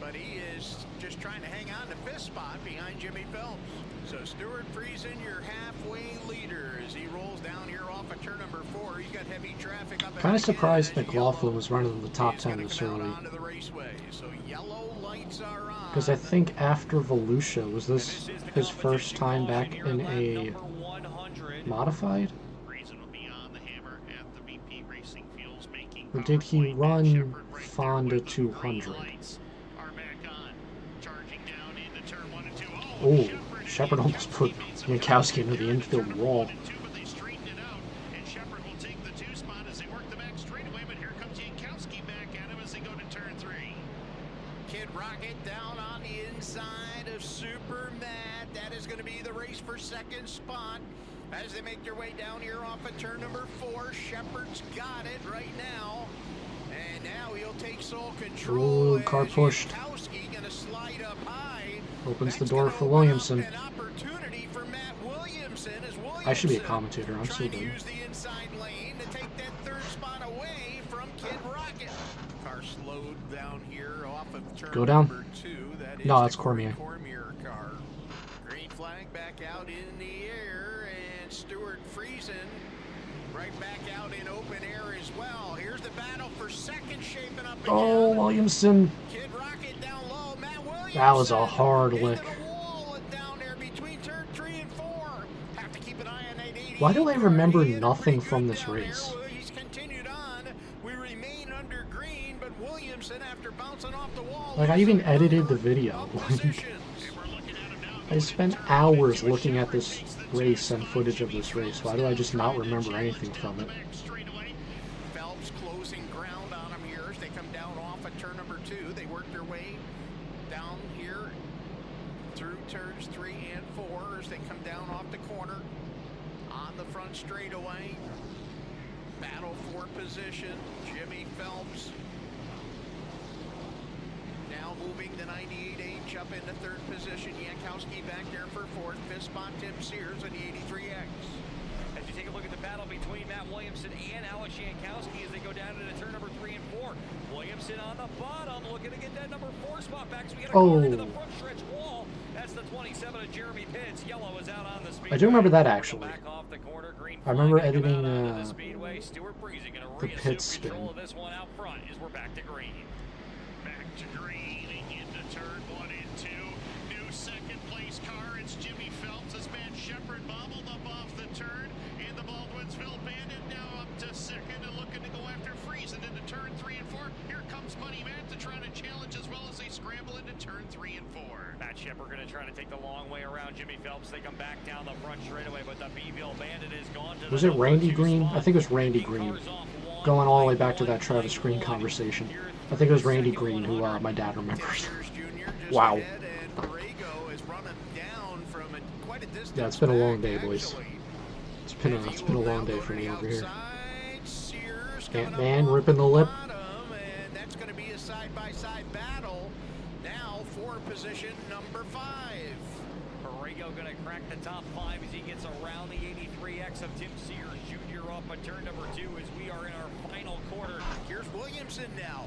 but he is just trying to hang on to 5th spot behind Jimmy Phelps. So Stuart Friesen, your halfway leader, as he rolls down here off of turn number 4. He's got heavy traffic up. Kind of surprised McLaughlin was running in the top 10 this early. So yellow lights are on. Because I think after Volusia, was this his first time back in a modified? Or did he run Fonda 200? Oh, Shepard almost put Jankowski into the infield wall. Kid Rocket down on the inside of Super Matt. That is going to be the race for 2nd spot. As they make their way down here off of turn number 4, Shepard's got it right now. And now he'll take sole control. Ooh, car pushed. Gonna slide up high. Opens the door for Williamson. An opportunity for Matt Williamson as Williamson I should be a commentator. I'm so trying to good. use the inside lane to take that 3rd spot away from Kid Rocket. Car slowed down here off of turn Go down. number 2. That is No, that's the Cormier. Cormier car. Green flag back out in the air, and Stuart Friesen right back out in open air as well. Here's the battle for 2nd shaping up again. Oh, Williamson. Kid Rocket down low. Matt Williamson. That was a hard into lick. the wall down there between turn 3 and 4. Have to keep an eye on that 88. Why do I remember He hit it nothing pretty from good this down there. race? Well, he's continued on. We remain under green, but Williamson, after bouncing off the wall, Like, I even edited the video. I spent hours looking at this race and footage of this race. Why do I just not remember anything from it? Phelps closing ground on them here as they come down off at turn number 2. They work their way down here through turns 3 and 4 as they come down off the corner on the front straightaway. Battle for position. Jimmy Phelps now moving the 98H up into 3rd position. Jankowski back there for 4th. 5th spot, Tim Sears on the 83X. As you take a look at the battle between Matt Williamson and Alex Jankowski as they go down into turn number 3 and 4. Williamson on the bottom, looking to get that number 4 spot back. So we get a car into the front stretch wall. That's the 27 of Jeremy Pitts. Yellow is out on the speed. I do remember that actually. Back off the corner, green I remember flag editing coming out onto the speedway. Stuart Friesen gonna the reassume pit spin. control of this one out front as we're back to green. Back to green into turn 1 and 2. New 2nd place car. It's Jimmy Phelps as Matt Shepard bobbled up off the turn. And the Baldwinsville Bandit now up to 2nd and looking to go after Friesen into turn 3 and 4. Here comes Money Matt to try to challenge as well as they scramble into turn 3 and 4. Matt Shepard going to try to take the long way around Jimmy Phelps. They come back down the front straightaway, but the Beeville Bandit is gone to Was the it Randy number 2 Green? spot. I think it was Randy Green. Going all the way back to that Travis Green conversation. I think it was Randy Green who my dad remembers. Wow. Yeah, it's been a long day, boys. It's been a long day for me over here. Ant-Man ripping the lip. And that's going to be a side-by-side battle. Now for position number 5. Borrego going to crack the top 5 as he gets around the 83X of Tim Sears Jr. off of turn number 2 as we are in our final quarter. Here's Williamson now.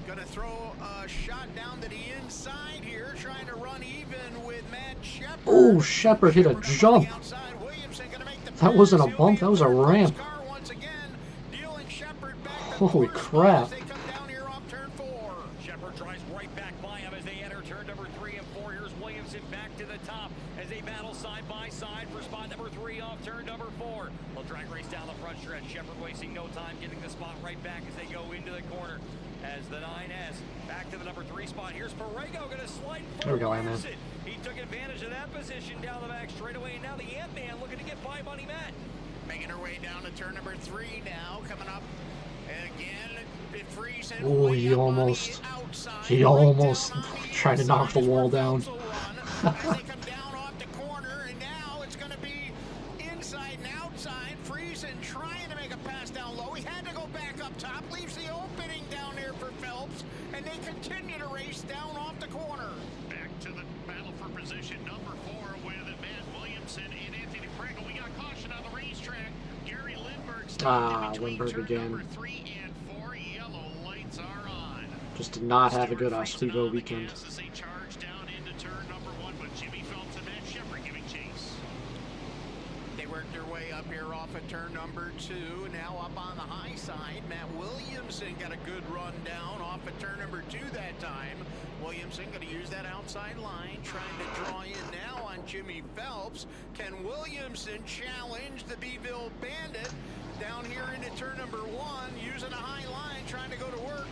Going to throw a shot down to the inside here, trying to run even with Matt Shepard. Oh, Shepard hit a jump. That wasn't a bump, that was a ramp. Holy crap. Shepard drives right back by him as they enter turn number 3 and 4. Here's Williamson back to the top as they battle side by side for spot number 3 off turn number 4. They'll drag race down the front stretch. Shepard wasting no time getting the spot right back as they go into the corner. As the 9S back to the number 3 spot. Here's Borrego going to slide. There we go, Ant-Man. He took advantage of that position down the back straightaway, and now the Ant-Man looking to get by Money Matt. Making her way down to turn number 3 now, coming up again. Friesen Oh, he almost tried to knock the wall down. As they come down off the corner, and now it's going to be inside and outside. Friesen trying to make a pass down low. He had to go back up top, leaves the opening down there for Phelps, and they continue to race down off the corner. Back into the battle for position number 4 with Matt Williamson and Anthony Prego. We got caution on the racetrack. Gary Lindbergh stopped in between Lindbergh turn again. number 3 and 4. Yellow lights are on. Just did not have a good Oswego weekend. As they charge down into turn number 1, but Jimmy Phelps and Matt Shepard giving chase. They worked their way up here off of turn number 2. Now up on the high side. Matt Williamson got a good run down off of turn number 2 that time. Williamson going to use that outside line, trying to draw in now on Jimmy Phelps. Can Williamson challenge the Beeville Bandit down here into turn number 1, using a high line, trying to go to work?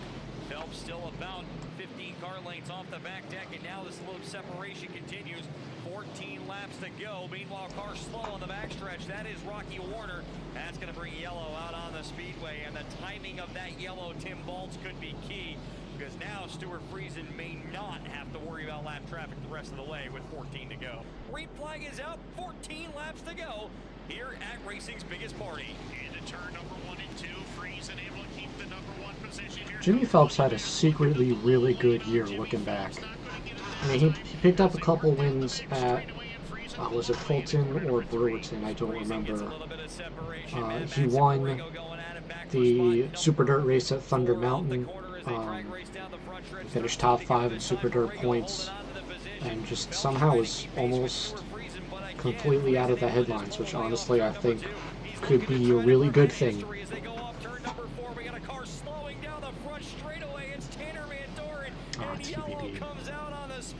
Phelps still about 15 car lengths off the back deck, and now this little separation continues. 14 laps to go. Meanwhile, car slow on the backstretch. That is Rocky Warner. That's going to bring yellow out on the speedway, and the timing of that yellow, Tim Baltz, could be key, because now Stuart Friesen may not have to worry about lap traffic the rest of the way with 14 to go. Green flag is out. 14 laps to go here at racing's biggest party. Into turn number 1 and 2. Friesen able to keep the number 1 position here. Jimmy Phelps had a secretly really good year looking back. I mean, he picked up a couple wins at, was it Fulton or Brewerton? I don't remember. He won the Super Dirt race at Thunder Mountain. Finished top 5 in Super Dirt points, and just somehow was almost completely out of the headlines, which honestly I think could be a really good thing. TBD.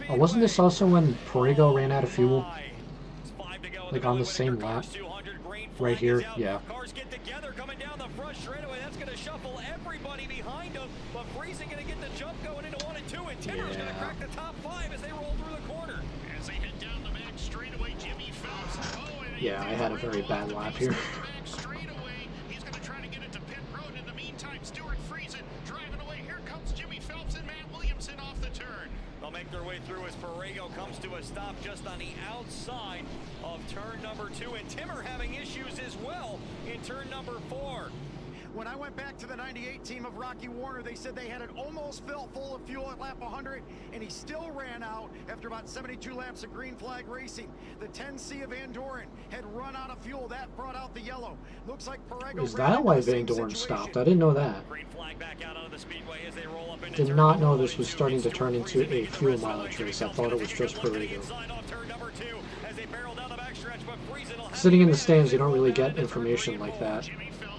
Oh, wasn't this also when Prego ran out of fuel? Like on the same lap? Right here? Yeah. Cars get together coming down the front straightaway. That's going to shuffle everybody behind him. But Friesen going to get the jump going into 1 and 2. And Timmer's going to crack the top 5 as they roll through the corner. As they head down the back straightaway, Jimmy Phelps. Yeah, I had a very bad lap here. He's going to try to get it to pit road. In the meantime, Stuart Friesen driving away. Here comes Jimmy Phelps and Matt Williamson off the turn. They'll make their way through as Prego comes to a stop just on the outside of turn number 2. And Timmer having issues as well in turn number 4. When I went back to the 98 team of Rocky Warner, they said they had it almost filled full of fuel at lap 100, and he still ran out after about 72 laps of green flag racing. The 10C of Van Doren had run out of fuel. That brought out the yellow. Looks like Prego. Is that why Van Doren stopped? I didn't know that. Green flag back out onto the speedway as they roll up into Did not know this was starting to turn into a fuel mileage race. I thought it was just Prego. Sitting in the stands, you don't really get information like that.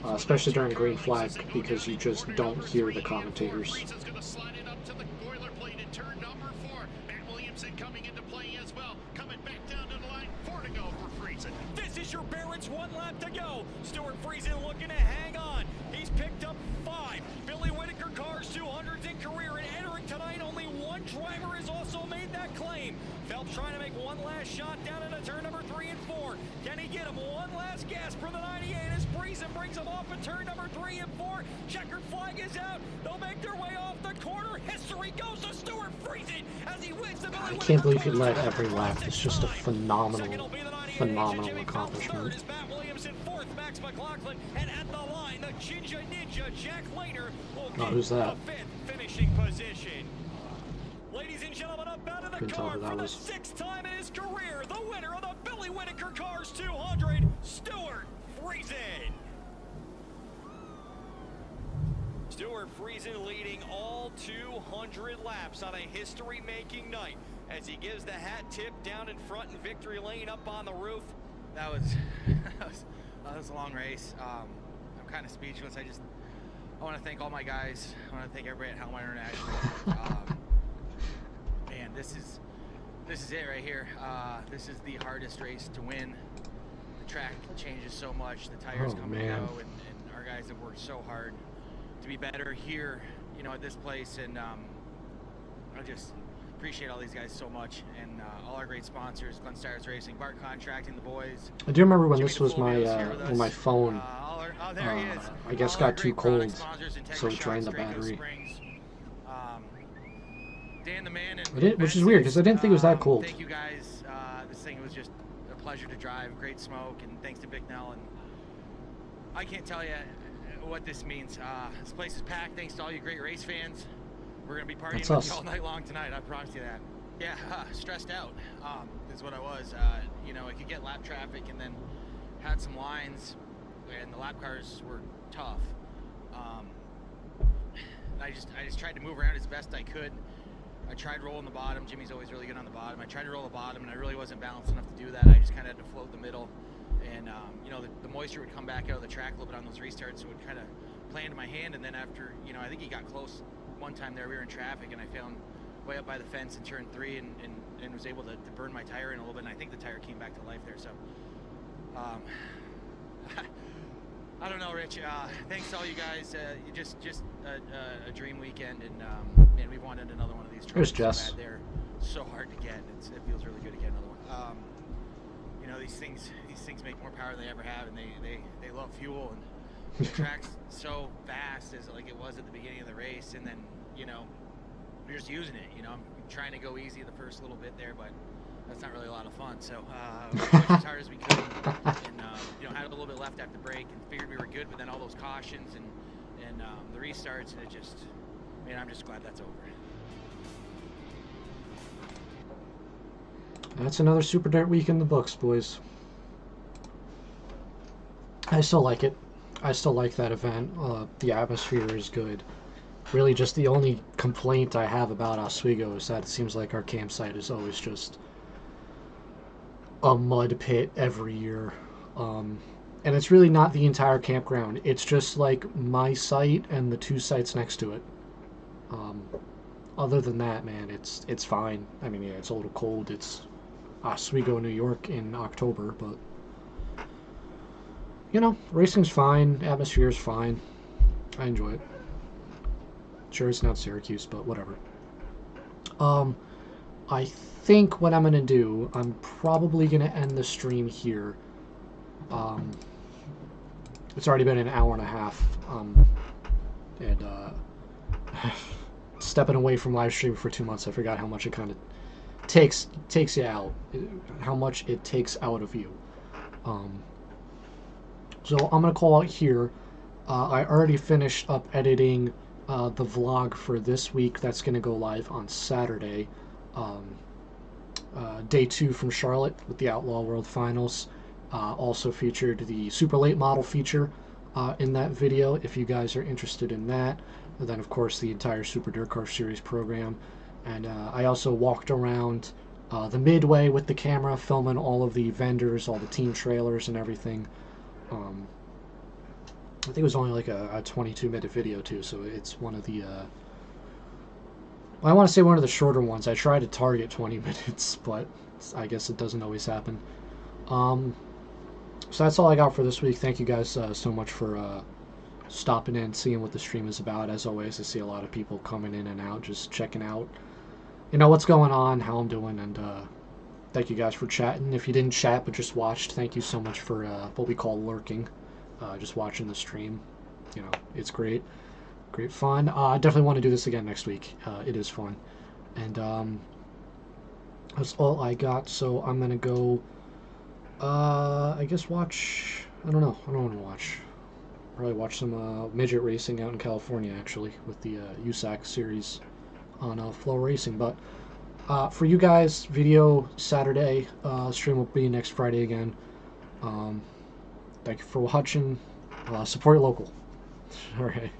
Especially during green flag, because you just don't hear the commentators. Friesen's going to slide it up to the boilerplate in turn number 4. Matt Williamson coming into play as well. Coming back down to the line. 4 to go for Friesen. This is your Barrett's 1 lap to go. Stuart Friesen looking to hang on. He's picked up 5. Billy Whitaker cars 200s in career, and entering tonight, only 1 driver has also made that claim. Phelps trying to make 1 last shot down into turn number 3 and 4. Can he get him 1 last gasp for the 98 as Friesen brings him off at turn number 3 and 4. Checkered flag is out. They'll make their way off the corner. History goes to Stuart Friesen as he wins the Billy I Whitaker can't believe he led Classic. every lap. It's just a phenomenal accomplishment. Is Matt Williamson 4th, Max McLaughlin, and at the line, the Ginger Ninja Jack Laner will get who's that? the 5th finishing position. Ladies and gentlemen, up out of the Couldn't tell car who that for the was. 6th time in his career, the winner of the Billy Whitaker Cars 200, Stuart Friesen. Stuart Friesen leading all 200 laps on a history-making night as he gives the hat tip down in front in victory lane up on the roof. That was that was a long race. I'm kind of speechless. I want to thank all my guys. I want to thank everybody at Helmut International. Man, this is it right here. This is the hardest race to win. The track changes so much. The tires come and go, and our guys have worked so hard to be better here, you know, at this place. And I just appreciate all these guys so much, and all our great sponsors, Glen Stars Racing, Bart Contracting, the boys. I do remember when this was my when my phone I guess got too cold, so it drained the battery. Dan the man, Which is weird because I didn't think it was that cold. Thank you guys. This thing was just a pleasure to drive. Great smoke, and thanks to Big Nell. And I can't tell you what this means. This place is packed. Thanks to all you great race fans. We're gonna be partying with you all night long tonight. I promise you that. Yeah, stressed out is what I was. You know, I could get lap traffic and then had some lines, and the lap cars were tough. I just tried to move around as best I could. I tried rolling the bottom. Jimmy's always really good on the bottom. I tried to roll the bottom, and I really wasn't balanced enough to do that. I just kind of had to float the middle, and you know, the moisture would come back out of the track a little bit on those restarts, so it would kind of play into my hand. And then after, you know, I think he got close one time there. We were in traffic, and I found way up by the fence in turn 3 and was able to burn my tire in a little bit, and I think the tire came back to life there. So I don't know, Rich. Thanks to all you guys. Just a dream weekend, and man, we wanted another one of these Here's trophies. Jess. So bad. They're so hard to get. It feels really good to get another one. You know, these things make more power than they ever have, and they love fuel, and the track's so fast as like it was at the beginning of the race, and then, you know, we're just using it. You know, I'm trying to go easy the first little bit there, but that's not really a lot of fun. So we pushed as hard as we could, and you know, had a little bit left after break, and figured we were good. But then all those cautions and the restarts, and it just, man, I'm just glad that's over. That's another Super Dirt week in the books, boys. I still like it. I still like that event. The atmosphere is good. Really, just the only complaint I have about Oswego is that it seems like our campsite is always just a mud pit every year. And it's really not the entire campground. It's just like my site and the 2 sites next to it. Other than that, man, it's fine. I mean, yeah, it's a little cold. It's Oswego, New York in October, but you know, racing's fine. Atmosphere's fine. I enjoy it. Sure, it's not Syracuse, but whatever. I think what I'm gonna do, I'm probably gonna end the stream here. It's already been an hour and a half, and stepping away from live stream for 2 months, I forgot how much it kind of takes you out, how much it takes out of you. So I'm gonna call out here. I already finished up editing the vlog for this week. That's gonna go live on Saturday. Day 2 from Charlotte with the Outlaw World Finals. Also featured the super late model feature in that video, if you guys are interested in that. And then of course the entire Super DIRTcar Series program. And I also walked around the midway with the camera, filming all of the vendors, all the team trailers and everything. I think it was only like a 22-minute video too, so it's one of the I want to say one of the shorter ones. I try to target 20 minutes, but I guess it doesn't always happen. So that's all I got for this week. Thank you guys so much for stopping in, seeing what the stream is about. As always, I see a lot of people coming in and out, just checking out, you know, what's going on, how I'm doing, and thank you guys for chatting. If you didn't chat but just watched, thank you so much for what we call lurking, just watching the stream. You know, it's great fun. I definitely want to do this again next week. It is fun, and that's all I got. So I'm gonna go. I guess watch. I don't know. I don't want to watch. Probably watch some midget racing out in California, actually, with the USAC series on Flow Racing. But for you guys, video Saturday. Stream will be next Friday again. Thank you for watching. Support your local. All right.